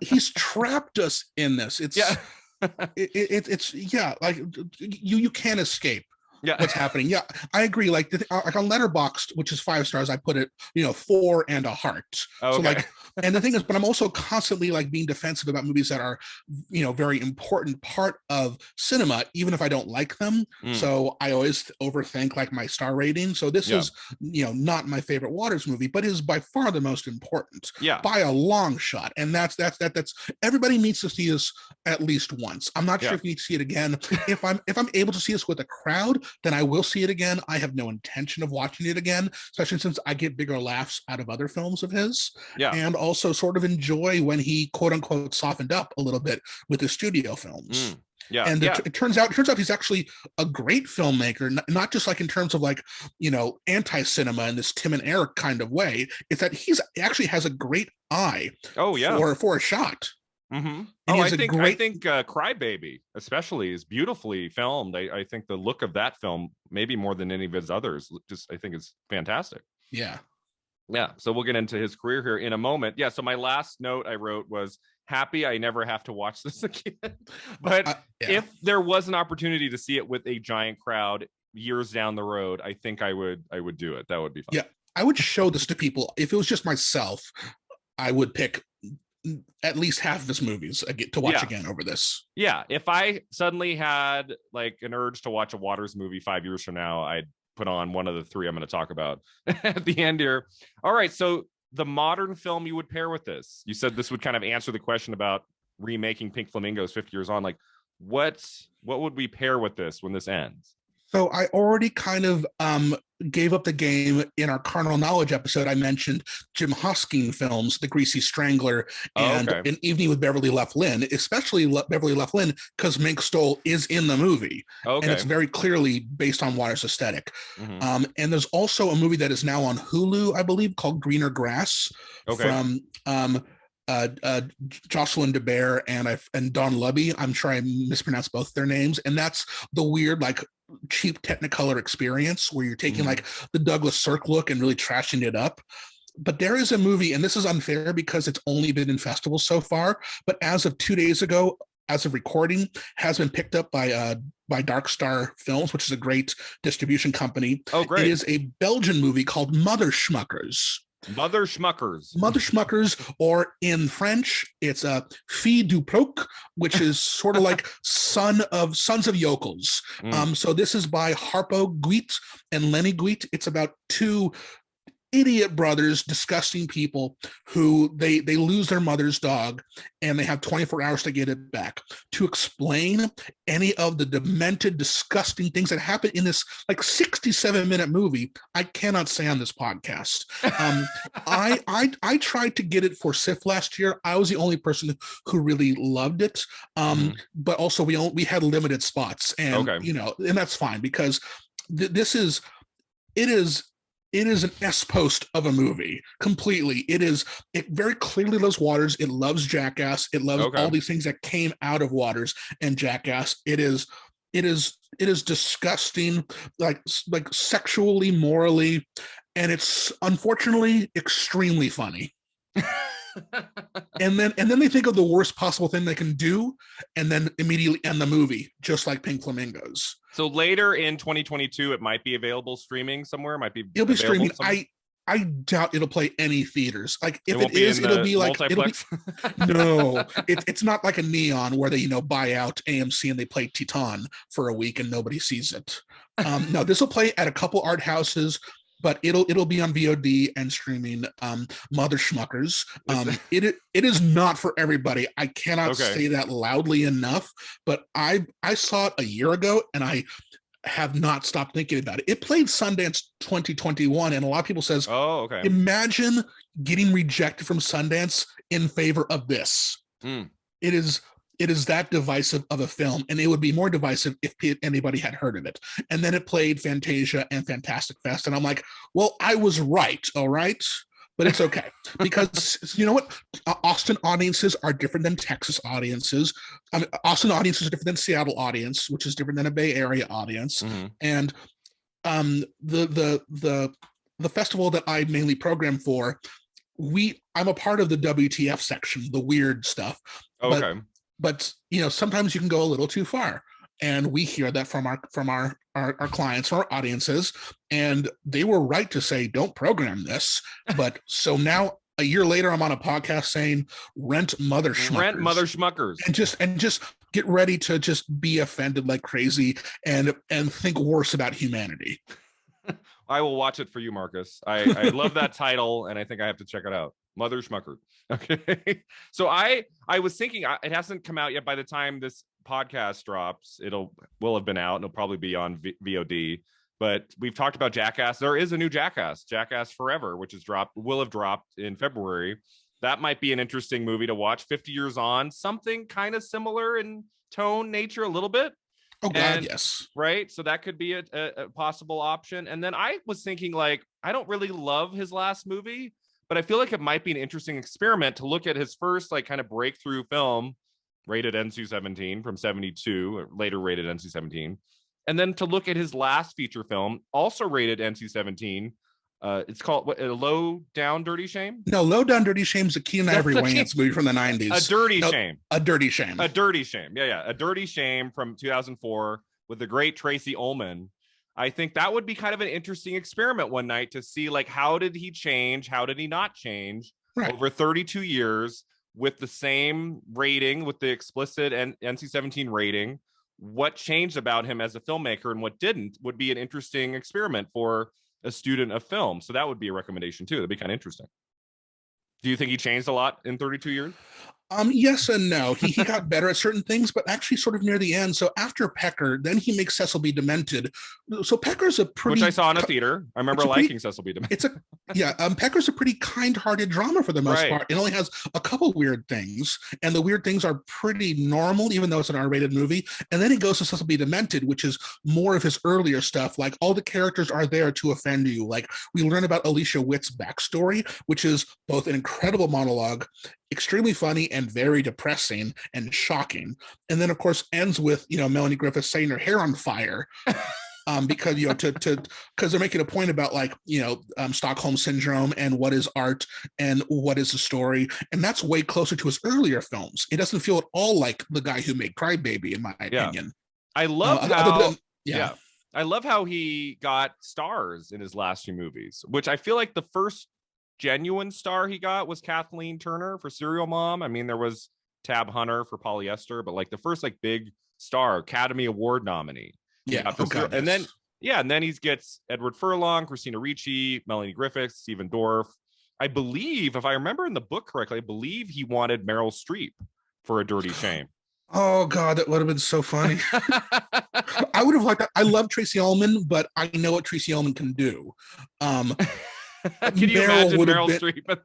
B: He's trapped us in this. It's like you can't escape what's happening. Yeah, I agree. Like on Letterboxd, which is 5 stars, I put it 4 and a heart.
A: Okay.
B: So And the thing is, but I'm also constantly like being defensive about movies that are, very important part of cinema, even if I don't like them. So I always overthink like my star rating. So this is, not my favorite Waters movie, but is by far the most important, by a long shot. And that's everybody needs to see this at least once. I'm not sure if you need to see it again. If I'm able to see this with a crowd, then I will see it again. I have no intention of watching it again, especially since I get bigger laughs out of other films of his. And also sort of enjoy when he quote unquote softened up a little bit with his studio films. It turns out he's actually a great filmmaker, not just like in terms of like, anti-cinema in this Tim and Eric kind of way. It's that he actually has a great eye for a shot.
A: I think Crybaby especially is beautifully filmed. I think the look of that film, maybe more than any of his others, I think is fantastic. So we'll get into his career here in a moment. So my last note I wrote was happy I never have to watch this again. But if there was an opportunity to see it with a giant crowd years down the road, I think I would do it. That would be fun.
B: I would show this to people. If it was just myself, I would pick at least half of his movies to watch again over this.
A: If I suddenly had like an urge to watch a Waters movie 5 years from now, I'd put on one of the three I'm going to talk about at the end here. All right, so the modern film you would pair with this, you said this would kind of answer the question about remaking Pink Flamingos 50 years on. Like what would we pair with this when this ends?
B: So I already kind of gave up the game in our Carnal Knowledge episode. I mentioned Jim Hosking films, The Greasy Strangler and An Evening with Beverly Loughlin, especially Beverly Loughlin, because Mink Stole is in the movie. And it's very clearly based on Waters' aesthetic. And there's also a movie that is now on Hulu, I believe, called Greener Grass from Jocelyn DeBear and Don Lubby. I'm sure I mispronounced both their names. And that's the weird, like, cheap Technicolor experience where you're taking like the Douglas Sirk look and really trashing it up. But there is a movie, and this is unfair because it's only been in festivals so far, but as of 2 days ago, as of recording, has been picked up by Dark Star Films, which is a great distribution company. It is a Belgian movie called Mother Schmuckers.
A: Mother Schmuckers, or in French, it's a Fille du Plouc, which is sort of like Sons of Yokels. So this is by Harpo Guit and Lenny Guit. It's about two idiot brothers, disgusting people who they lose their mother's dog and they have 24 hours to get it back. To explain any of the demented, disgusting things that happen in this like 67-minute movie, I cannot say on this podcast. I tried to get it for SIF last year. I was the only person who really loved it. But also we had limited spots, and and that's fine because it is an S-post of a movie completely. It very clearly loves Waters. It loves Jackass. It loves all these things that came out of Waters and Jackass. It is disgusting, like sexually, morally, and it's unfortunately extremely funny. and then they think of the worst possible thing they can do, and then immediately end the movie, just like Pink Flamingos. So later in 2022, it might be available streaming somewhere.
B: It'll be streaming. Somewhere? I doubt it'll play any theaters. Like if it is, it'll be like no. It's not like a Neon where they buy out AMC and they play Titan for a week and nobody sees it. No, this will play at a couple art houses. But it'll be on VOD and streaming. Mother Schmuckers. It is not for everybody. I cannot say that loudly enough. But I saw it a year ago, and I have not stopped thinking about it. It played Sundance 2021, and a lot of people says, imagine getting rejected from Sundance in favor of this. It is that divisive of a film, and it would be more divisive if anybody had heard of it. And then it played Fantasia and Fantastic Fest, and I'm like, well, I was right, all right? But it's okay, because you know what? Austin audiences are different than Texas audiences. Austin audiences are different than Seattle audience, which is different than a Bay Area audience. And the festival that I mainly program for, I'm a part of the WTF section, the weird stuff. But sometimes you can go a little too far, and we hear that from our clients, from our audiences, and they were right to say don't program this. But so now a year later, I'm on a podcast saying rent Mother Schmuckers.
A: Rent Mother Schmuckers.
B: And just get ready to just be offended like crazy and think worse about humanity.
A: I will watch it for you, Marcus. I love that title, and I think I have to check it out. Mother Schmucker. Okay. So I was thinking, it hasn't come out yet. By the time this podcast drops, will have been out, and it'll probably be on VOD. But we've talked about Jackass. There is a new Jackass Forever, which will have dropped in February. That might be an interesting movie to watch. 50 years on, something kind of similar in tone, nature, a little bit.
B: Oh God, yes.
A: Right. So that could be a possible option. And then I was thinking, like, I don't really love his last movie, but I feel like it might be an interesting experiment to look at his first, like, kind of breakthrough film, rated NC-17 from 72, or later rated NC-17. And then to look at his last feature film, also rated NC-17. It's called Low Down Dirty Shame?
B: No, Low Down Dirty Shame is a Keenan Ivory Wayans movie from the 90s.
A: A Dirty Shame.
B: A Dirty Shame.
A: A Dirty Shame. Yeah. A Dirty Shame from 2004 with the great Tracy Ullman. I think that would be kind of an interesting experiment one night to see, like, how did he change? How did he not change over 32 years with the same rating, with the explicit and NC-17 rating? What changed about him as a filmmaker and what didn't would be an interesting experiment for a student of film. So that would be a recommendation too. That'd be kind of interesting. Do you think he changed a lot in 32 years?
B: Yes and no. He got better at certain things, but actually sort of near the end. So after Pecker, then he makes Cecil B. Demented. So Pecker's a pretty...
A: Which I saw in a theater. I remember liking Cecil B. Demented.
B: Pecker's a pretty kind-hearted drama for the most part. It only has a couple weird things, and the weird things are pretty normal, even though it's an R-rated movie. And then he goes to Cecil B. Demented, which is more of his earlier stuff. Like, all the characters are there to offend you. Like, we learn about Alicia Witt's backstory, which is both an incredible monologue, extremely funny, and very depressing and shocking. And then, of course, ends with, Melanie Griffith setting her hair on fire. Because because they're making a point about, like, Stockholm syndrome and what is art and what is the story, and that's way closer to his earlier films. It doesn't feel at all like The Guy Who Made Crybaby, in my opinion.
A: I love I love how he got stars in his last few movies, which I feel like the first genuine star he got was Kathleen Turner for Serial Mom. I mean, there was Tab Hunter for Polyester, but, like, the first, like, big star, Academy Award nominee. And then he gets Edward Furlong, Christina Ricci, Melanie Griffith, Stephen Dorff. I believe, if I remember in the book correctly, I believe he wanted Meryl Streep for A Dirty Shame.
B: Oh God, that would have been so funny. I would have liked that. I love Tracy Ullman, but I know what Tracy Ullman can do.
A: Can you imagine Meryl Streep?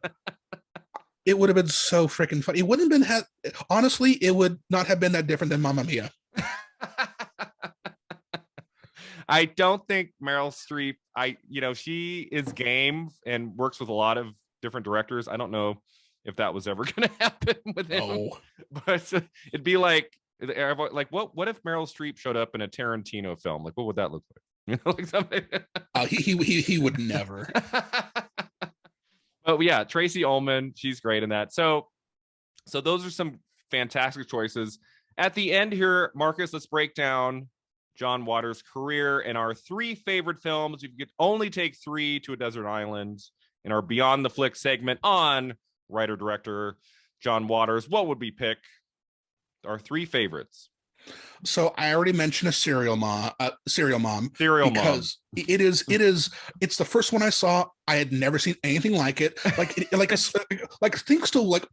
B: It would have been so freaking funny. It wouldn't have been, honestly, it would not have been that different than Mamma Mia.
A: I don't think Meryl Streep, she is game and works with a lot of different directors. I don't know if that was ever going to happen with him. Oh. But it'd be like what if Meryl Streep showed up in a Tarantino film? Like, what would that look like? Like something.
B: He would never.
A: But yeah, Tracy Ullman, she's great in that. So those are some fantastic choices. At the end here, Marcus, let's break down John Waters' career and our 3 favorite films. If you could only take 3 to a desert island in our Beyond the Flick segment on writer-director John Waters, what would we pick? Our 3 favorites.
B: So I already mentioned a Serial Mom. Because it's the first one I saw. I had never seen anything like it. Things still, like,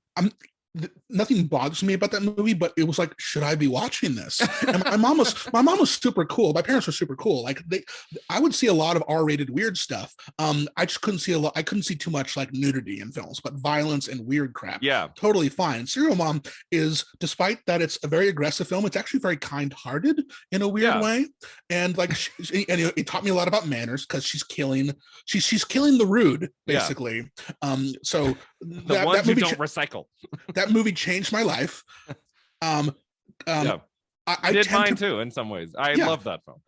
B: nothing bothers me about that movie, but it was like, should I be watching this? And my mom was super cool. My parents were super cool. Like, I would see a lot of R-rated weird stuff. I just couldn't see I couldn't see too much, like, nudity in films, but violence and weird crap. Yeah, totally fine. Serial Mom is, despite that it's a very aggressive film, it's actually very kind-hearted in a weird way. And, like, it taught me a lot about manners, because she's killing the rude, basically. So
A: the ones who don't recycle.
B: That movie changed my life. I
A: did mine too in some ways. I love that film.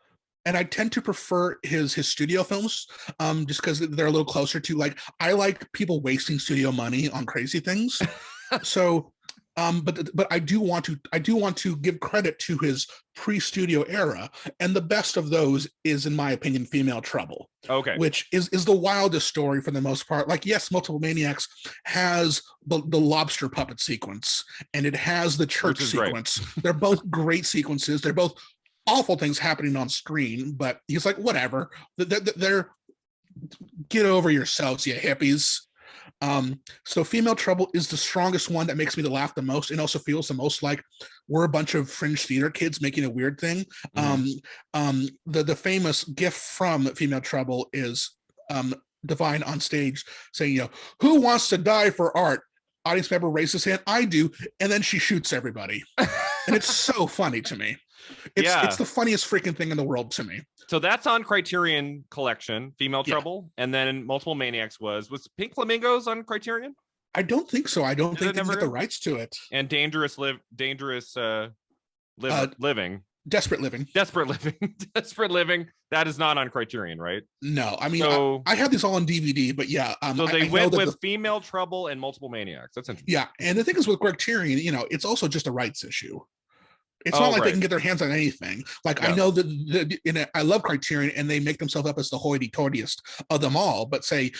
B: And I tend to prefer his studio films, just because they're a little closer to, like, I like people wasting studio money on crazy things. So But I do want to give credit to his pre-studio era, and the best of those is, in my opinion, Female Trouble.
A: Okay.
B: Which is the wildest story for the most part. Like, yes, Multiple Maniacs has the lobster puppet sequence, and it has the church sequence. They're both great sequences. They're both awful things happening on screen, but he's like, whatever. They're get over yourselves, you hippies. So Female Trouble is the strongest one that makes me to laugh the most, and also feels the most like we're a bunch of fringe theater kids making a weird thing. The famous gif from Female Trouble is Divine on stage saying, who wants to die for art? Audience member raises his hand, I do, and then she shoots everybody. And it's so funny to me. It's the funniest freaking thing in the world to me.
A: So that's on Criterion Collection, Female Trouble, and then Multiple Maniacs was Pink Flamingos on Criterion?
B: I don't think so. I don't think they get the rights to it.
A: And Living.
B: Desperate Living.
A: Desperate Living. That is not on Criterion, right?
B: No, I mean, I have these all on DVD, but yeah.
A: So they went with Female Trouble and Multiple Maniacs. That's interesting.
B: Yeah, and the thing is with Criterion, it's also just a rights issue. It's not like they can get their hands on anything. Like, I know that I love Criterion, and they make themselves up as the hoity-toityest of them all. But say,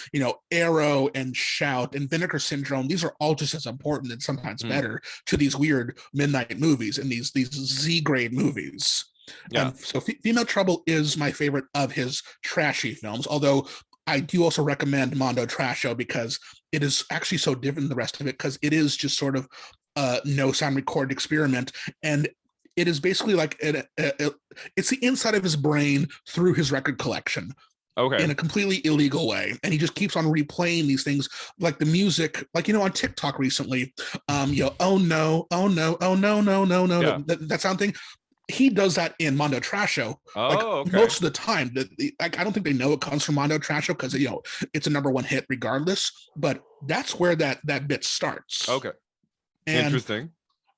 B: Arrow and Shout and Vinegar Syndrome, these are all just as important and sometimes better to these weird midnight movies and these Z-grade movies. Yeah. So Female Trouble is my favorite of his trashy films, although I do also recommend Mondo Trash Show because it is actually so different than the rest of it, because it is just sort of no sound recorded experiment, and it is basically like it's the inside of his brain through his record collection. Okay. In a completely illegal way. And he just keeps on replaying these things, like the music, like, on TikTok recently, oh no, oh no, oh no, no, no, no, that sound thing. He does that in Mondo Trash Show. Most of the time. I don't think they know it comes from Mondo Trash Show because, it's a #1 hit regardless, but that's where that bit starts.
A: Okay. Interesting.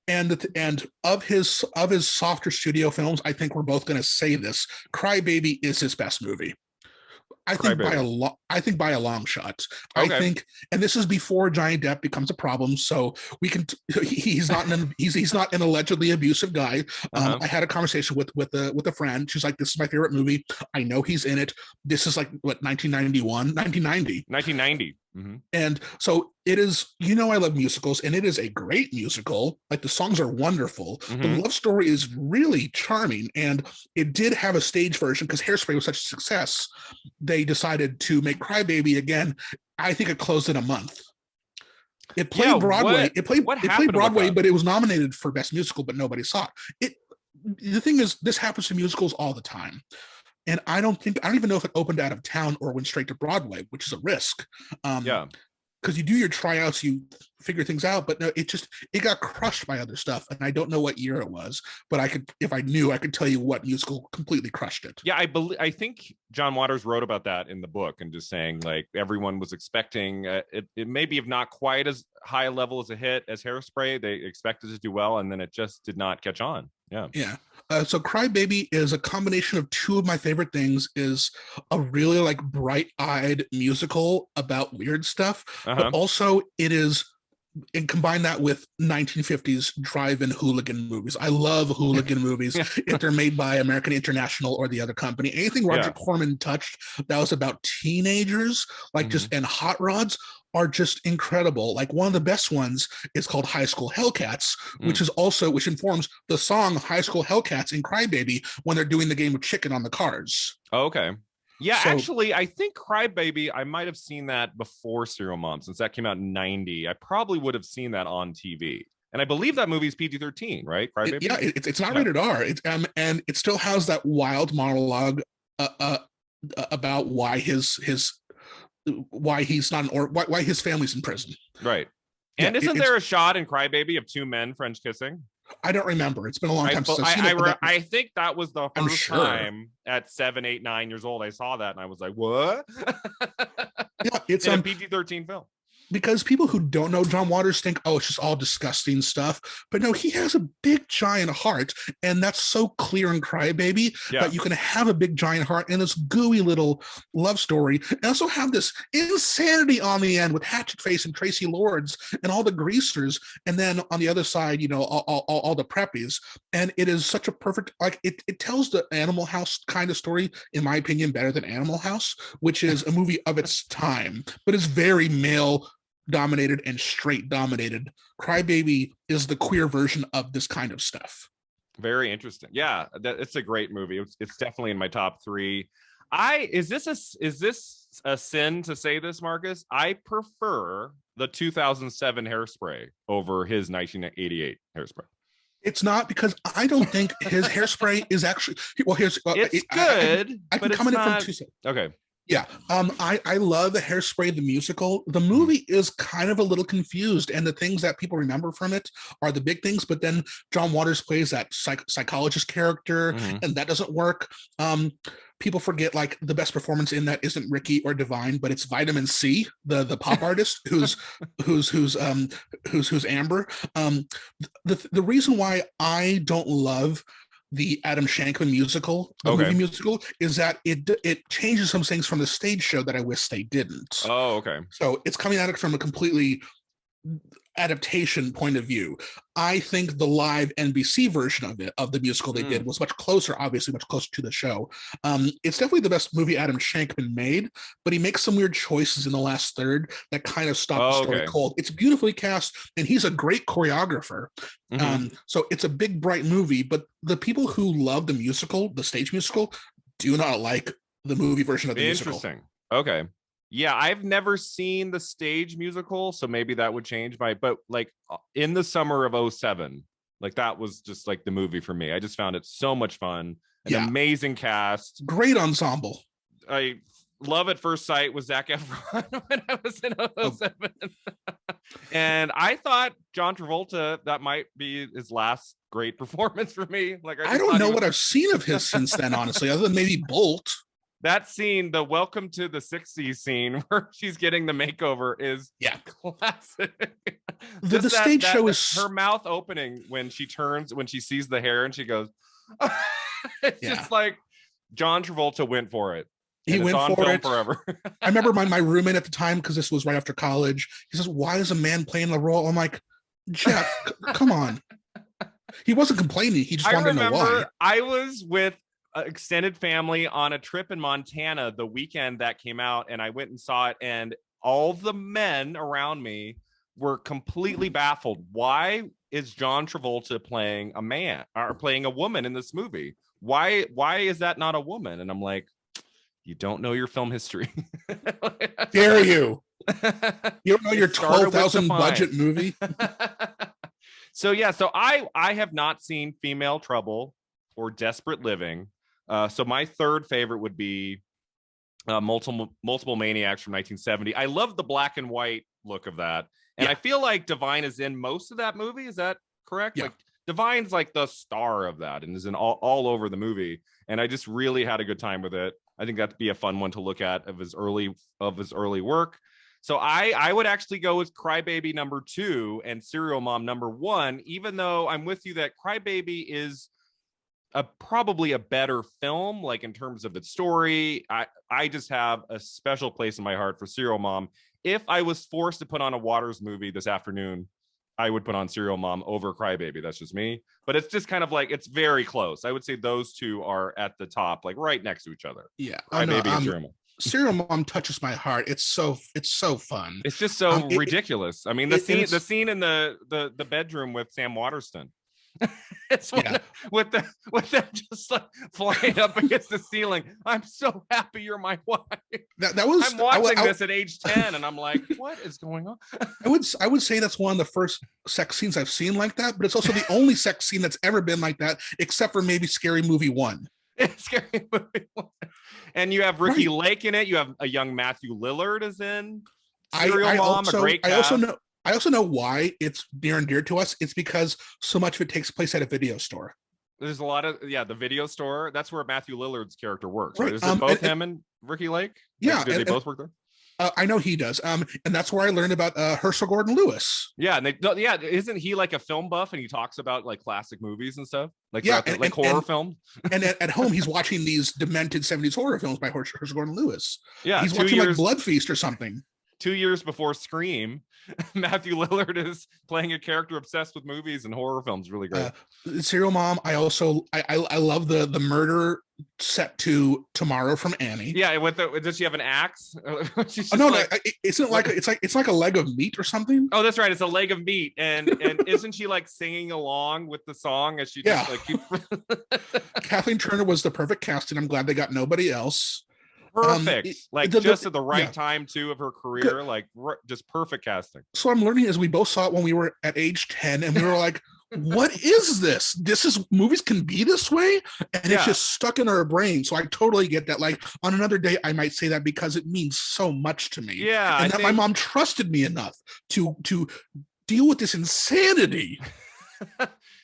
B: And of his softer studio films, I think we're both going to say this: Cry Baby is his best movie. I think by a long shot. Okay. I think, and this is before Johnny Depp becomes a problem, so we can. He's not an allegedly abusive guy. I had a conversation with a friend. She's like, "This is my favorite movie. I know he's in it. This is like what 1990. Mm-hmm. And so it is, I love musicals, and it is a great musical. Like, the songs are wonderful. Mm-hmm. The love story is really charming, and it did have a stage version because Hairspray was such a success. They decided to make Cry Baby again. I think it closed in a month. It played Broadway. It played Broadway, but it was nominated for Best Musical, but nobody saw it. The thing is, this happens to musicals all the time. And I don't even know if it opened out of town or went straight to Broadway, which is a risk. Because you do your tryouts, you figure things out, but no, it got crushed by other stuff. And I don't know what year it was, but if I knew, I could tell you what musical completely crushed it.
A: Yeah, I think John Waters wrote about that in the book, and just saying, like, everyone was expecting it maybe if not quite as high a level as a hit as Hairspray. They expected to do well, and then it just did not catch on. Yeah. So Cry Baby is a combination of two of my favorite things. Is a really like bright-eyed musical about weird stuff, but also it is, and combine that with 1950s drive-in hooligan movies. I love hooligan movies if they're made by American International or the other company. Anything Roger Corman touched that was about teenagers, like and hot rods, are just incredible. Like, one of the best ones is called High School Hellcats, which informs the song High School Hellcats in Cry Baby when they're doing the game of chicken on the cars. Okay. Yeah, so, actually, I think Cry Baby, I might have seen that before Serial Mom, since that came out in 90. I probably would have seen that on TV. And I believe that movie is PG-13, right? Cry Baby?
B: It's not rated R. And it still has that wild monologue about why why he's not why his family's in prison.
A: Right. And isn't there a shot in Cry Baby of two men French kissing?
B: I don't remember. It's been a long time since I've seen it.
A: I think that was the first time at 7, 8, 9 years old I saw that, and I was like, what?
B: Yeah, it's
A: a PG-13 film.
B: because people who don't know John Waters think, oh, it's just all disgusting stuff. But no, he has a big giant heart, and that's so clear in Crybaby that you can have a big giant heart and this gooey little love story, and also have this insanity on the end with Hatchet Face and Tracy Lords and all the greasers, and then on the other side, you know, all the preppies. And it is such a perfect, like it tells the Animal House kind of story, in my opinion, better than Animal House, which is a movie of its time, but is very male dominated and straight dominated. Crybaby is the queer version of this kind of stuff.
A: Very interesting. Yeah, it's a great movie. It's definitely in my top 3. Is this a sin to say this, Marcus? I prefer the 2007 Hairspray over his 1988 Hairspray.
B: It's not, because I don't think his Hairspray is actually, well, here's
A: it's good.
B: I can come in from 2 seconds.
A: Okay.
B: Yeah, I love Hairspray the musical. The movie is kind of a little confused, and the things that people remember from it are the big things. But then John Waters plays that psychologist character, and that doesn't work. People forget, like, the best performance in that isn't Ricky or Divine, but it's Vitamin C, the pop artist who's Amber. The reason why I don't love the Adam Shankman musical, movie musical, is that it changes some things from the stage show that I wish they didn't.
A: Oh, okay.
B: So it's coming at it from a completely adaptation point of view. I think the live NBC version of the musical they did was much closer, obviously much closer to the show. It's definitely the best movie Adam Shankman made, but he makes some weird choices in the last third that kind of stop the story cold. It's beautifully cast, and he's a great choreographer. So it's a big, bright movie, but the people who love the musical, the stage musical, do not like the movie version of the musical.
A: Interesting. Okay. Yeah, I've never seen the stage musical, so maybe that would change but like in the summer of 07, like that was just like the movie for me. I just found it so much fun. An amazing cast.
B: Great ensemble.
A: I love at first sight with Zac Efron when I was in 07. And I thought John Travolta, that might be his last great performance for me. Like
B: I don't know what I've seen of his since then, honestly, other than maybe Bolt.
A: That scene, the Welcome to the 60s scene where she's getting the makeover, is classic.
B: The stage show is
A: her mouth opening when she sees the hair and she goes, it's just like John Travolta went for it.
B: He went for it forever. I remember my roommate at the time, because this was right after college. He says, "Why is a man playing the role?" I'm like, Jeff, come on. He wasn't complaining. He just wanted to know why.
A: I was with extended family on a trip in Montana the weekend that came out, and I went and saw it, and all the men around me were completely baffled. Why is John Travolta playing a man or playing a woman in this movie? Why is that not a woman? And I'm like, you don't know your film history.
B: Dare you? You don't know your 12,000 budget movie?
A: So I have not seen Female Trouble or Desperate Living. So my third favorite would be multiple Maniacs from 1970. I love the black and white look of that, and I feel like Divine is in most of that movie. Is that correct? Like Divine's like the star of that and is in all over the movie, and I just really had a good time with it. I think that'd be a fun one to look at of his early work. So I would actually go with Crybaby number 2 and Serial Mom number 1, even though I'm with you that Crybaby is probably a better film, like in terms of its story. I just have a special place in my heart for Serial Mom. If I was forced to put on a Waters movie this afternoon, I would put on Serial Mom over Crybaby. That's just me. But it's just kind of like, it's very close. I would say those two are at the top, like right next to each other.
B: Yeah.
A: Crybaby and Serial Mom.
B: Serial Mom touches my heart. It's so fun.
A: It's just so ridiculous. I mean, the scene in the bedroom with Sam Waterston. It's with them just like flying up against the ceiling. I'm so happy you're my wife. I'm watching this at age 10 and I'm like, what is going on?
B: I would say that's one of the first sex scenes I've seen like that, but it's also the only sex scene that's ever been like that, except for maybe Scary Movie 1.
A: Scary Movie 1. And you have Ricky Lake in it. You have a young Matthew Lillard is in Serial Mom, a great cast.
B: I also know why it's near and dear to us. It's because so much of it takes place at a video store.
A: There's a lot of the video store. That's where Matthew Lillard's character works. Right? Is it both him and Ricky Lake?
B: Yeah,
A: they both work there?
B: I know he does. And that's where I learned about Herschel Gordon Lewis.
A: Yeah, and yeah, isn't he like a film buff and he talks about like classic movies and stuff, like
B: Yeah,
A: like horror film?
B: And at home, he's watching these demented 70s horror films by Herschel Gordon Lewis.
A: Yeah,
B: he's watching like Blood Feast or something.
A: 2 years before Scream, Matthew Lillard is playing a character obsessed with movies and horror films. Really great.
B: Serial Mom. I love the murder set to Tomorrow from Annie.
A: Yeah, does she have an axe?
B: Isn't like it's like a leg of meat or something.
A: Oh, that's right. It's a leg of meat, and isn't she like singing along with the song as she just
B: Kathleen Turner was the perfect casting. I'm glad they got nobody else.
A: Perfect, just at the right time too of her career, just perfect casting.
B: So I'm learning as we both saw it when we were at age 10, and we were like, "What is this? Movies can be this way," and it's just stuck in our brain. So I totally get that. Like on another day, I might say that because it means so much to me.
A: Yeah,
B: and my mom trusted me enough to deal with this insanity.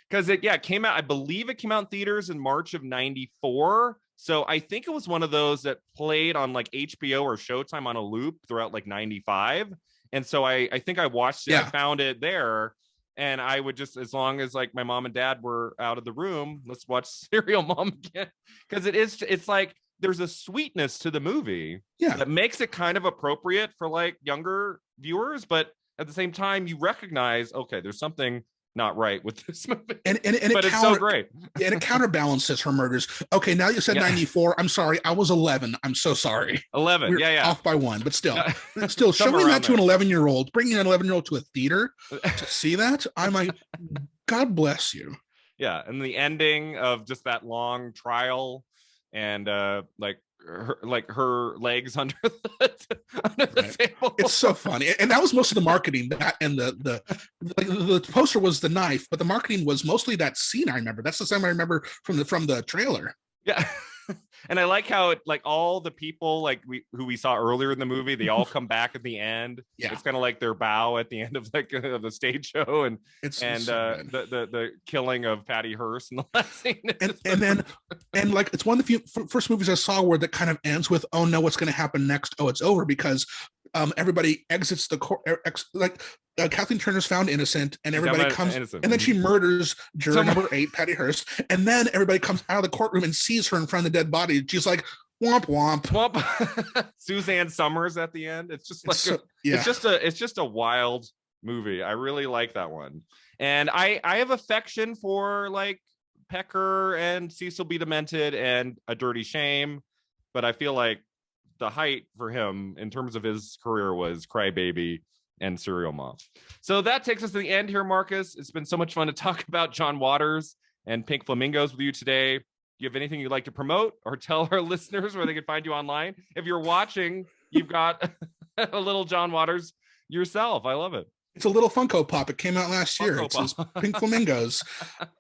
A: Because it came out. I believe it came out in theaters in March of '94. So I think it was one of those that played on like HBO or Showtime on a loop throughout like 95. And so I think I watched it. Yeah. I found it there. And I would just, as long as like my mom and dad were out of the room, let's watch Serial Mom again. Because it's like there's a sweetness to the movie that makes it kind of appropriate for like younger viewers. But at the same time, you recognize, okay, there's something not right with this movie, but it's so great.
B: And it counterbalances her murders. Okay, now you said 94. I'm sorry, I was 11. I'm so sorry.
A: 11. We're
B: off by one, but still showing that to an 11-year-old, bringing an 11-year-old to a theater to see that, I'm like, God bless you.
A: Yeah, and the ending of just that long trial and her legs under the table.
B: It's so funny, and that was most of the marketing. That and the poster was the knife, but the marketing was mostly that scene. I remember that's the same I remember from the trailer.
A: Yeah. And I like how it like all the people like who we saw earlier in the movie, they all come back at the end. Yeah, it's kind of like their bow at the end of like the stage show, and so the killing of Patty Hearst in the last scene.
B: And like it's one of the few first movies I saw where that kind of ends with, oh no, what's going to happen next? Oh, it's over, because everybody exits the court. Kathleen Turner's found innocent, and everybody comes, innocent. And then she murders juror number 8, Patty Hearst, and then everybody comes out of the courtroom and sees her in front of the dead body. She's like, womp womp
A: womp. Suzanne Summers at the end. It's just like it's just a wild movie. I really like that one, and I have affection for like Pecker and Cecil B. Demented and A Dirty Shame, but I feel like the height for him in terms of his career was Crybaby and Serial Mom. So that takes us to the end here, Marcus. It's been so much fun to talk about John Waters and Pink Flamingos with you today. Do you have anything you'd like to promote or tell our listeners where they can find you online? If you're watching, you've got a little John Waters yourself. I love it.
B: It's a little Funko Pop. It came out last year. It says Pink Flamingos.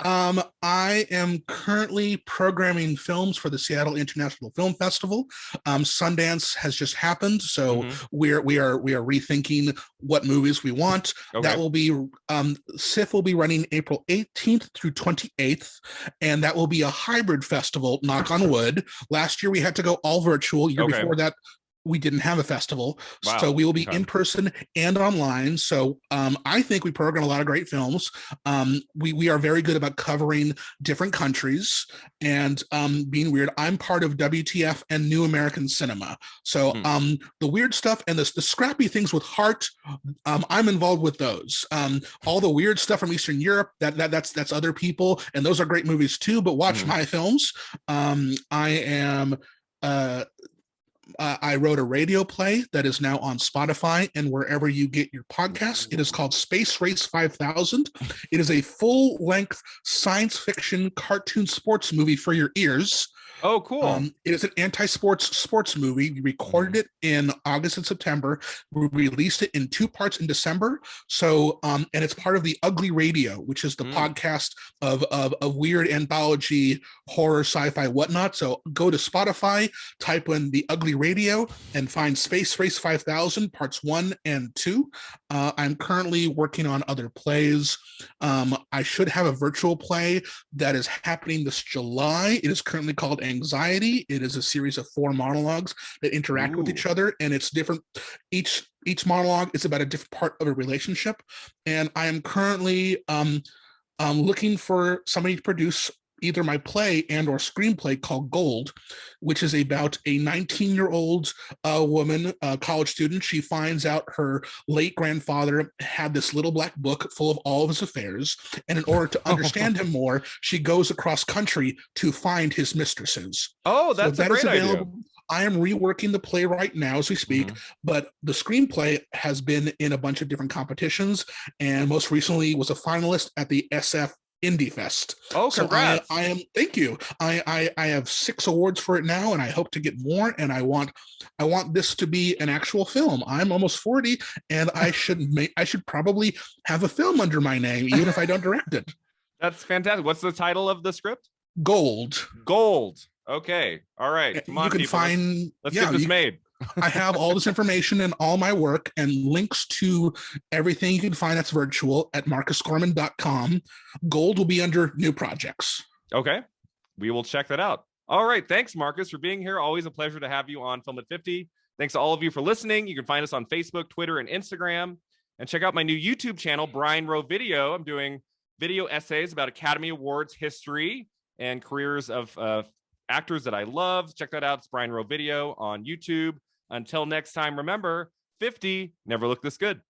B: I am currently programming films for the Seattle International Film Festival. Sundance has just happened, so we are rethinking what movies we want. Okay. That will be SIFF will be running April 18th through 28th, and that will be a hybrid festival. Knock on wood. Last year we had to go all virtual. Year before that, we didn't have a festival. Wow. So we will be in person and online. So I think we program a lot of great films. We are very good about covering different countries and being weird. I'm part of WTF and New American Cinema. So the weird stuff and the scrappy things with heart, I'm involved with those. All the weird stuff from Eastern Europe, that's other people, and those are great movies too, but watch my films. I wrote a radio play that is now on Spotify and wherever you get your podcasts. It is called Space Race 5000. It is a full-length science fiction cartoon sports movie for your ears.
A: Oh, cool.
B: It is an sports movie. We recorded it in August and September. We released it in 2 parts in December. So, and it's part of the Ugly Radio, which is the podcast of weird anthology, horror, sci-fi, whatnot. So go to Spotify, type in the Ugly Radio, and find Space Race 5000 parts 1 and 2. I'm currently working on other plays. I should have a virtual play that is happening this July. It is currently called Anxiety. It is a series of 4 monologues that interact with each other, and it's different. Each monologue is about a different part of a relationship, and I am currently looking for somebody to produce either my play and or screenplay called Gold, which is about a 19-year-old woman, college student. She finds out her late grandfather had this little black book full of all of his affairs, and in order to understand him more, she goes across country to find his mistresses.
A: Oh, that's a great idea.
B: I am reworking the play right now as we speak, but the screenplay has been in a bunch of different competitions, and most recently was a finalist at the SF Indie Fest.
A: Oh, congrats.
B: So I am, thank you. I have 6 awards for it now, and I hope to get more, and I want this to be an actual film. I'm almost 40, and I should probably have a film under my name, even if I don't direct it.
A: That's fantastic. What's the title of the script?
B: Gold.
A: Okay. All right. Come on,
B: you can
A: people.
B: find
A: Let's get this made.
B: I have all this information and all my work and links to everything you can find that's virtual at marcusgorman.com. Gold will be under new projects.
A: Okay. We will check that out. All right. Thanks, Marcus, for being here. Always a pleasure to have you on Film at 50. Thanks to all of you for listening. You can find us on Facebook, Twitter, and Instagram. And check out my new YouTube channel, Brian Rowe Video. I'm doing video essays about Academy Awards history and careers of actors that I love. Check that out. It's Brian Rowe Video on YouTube. Until next time, remember, 50 never looked this good.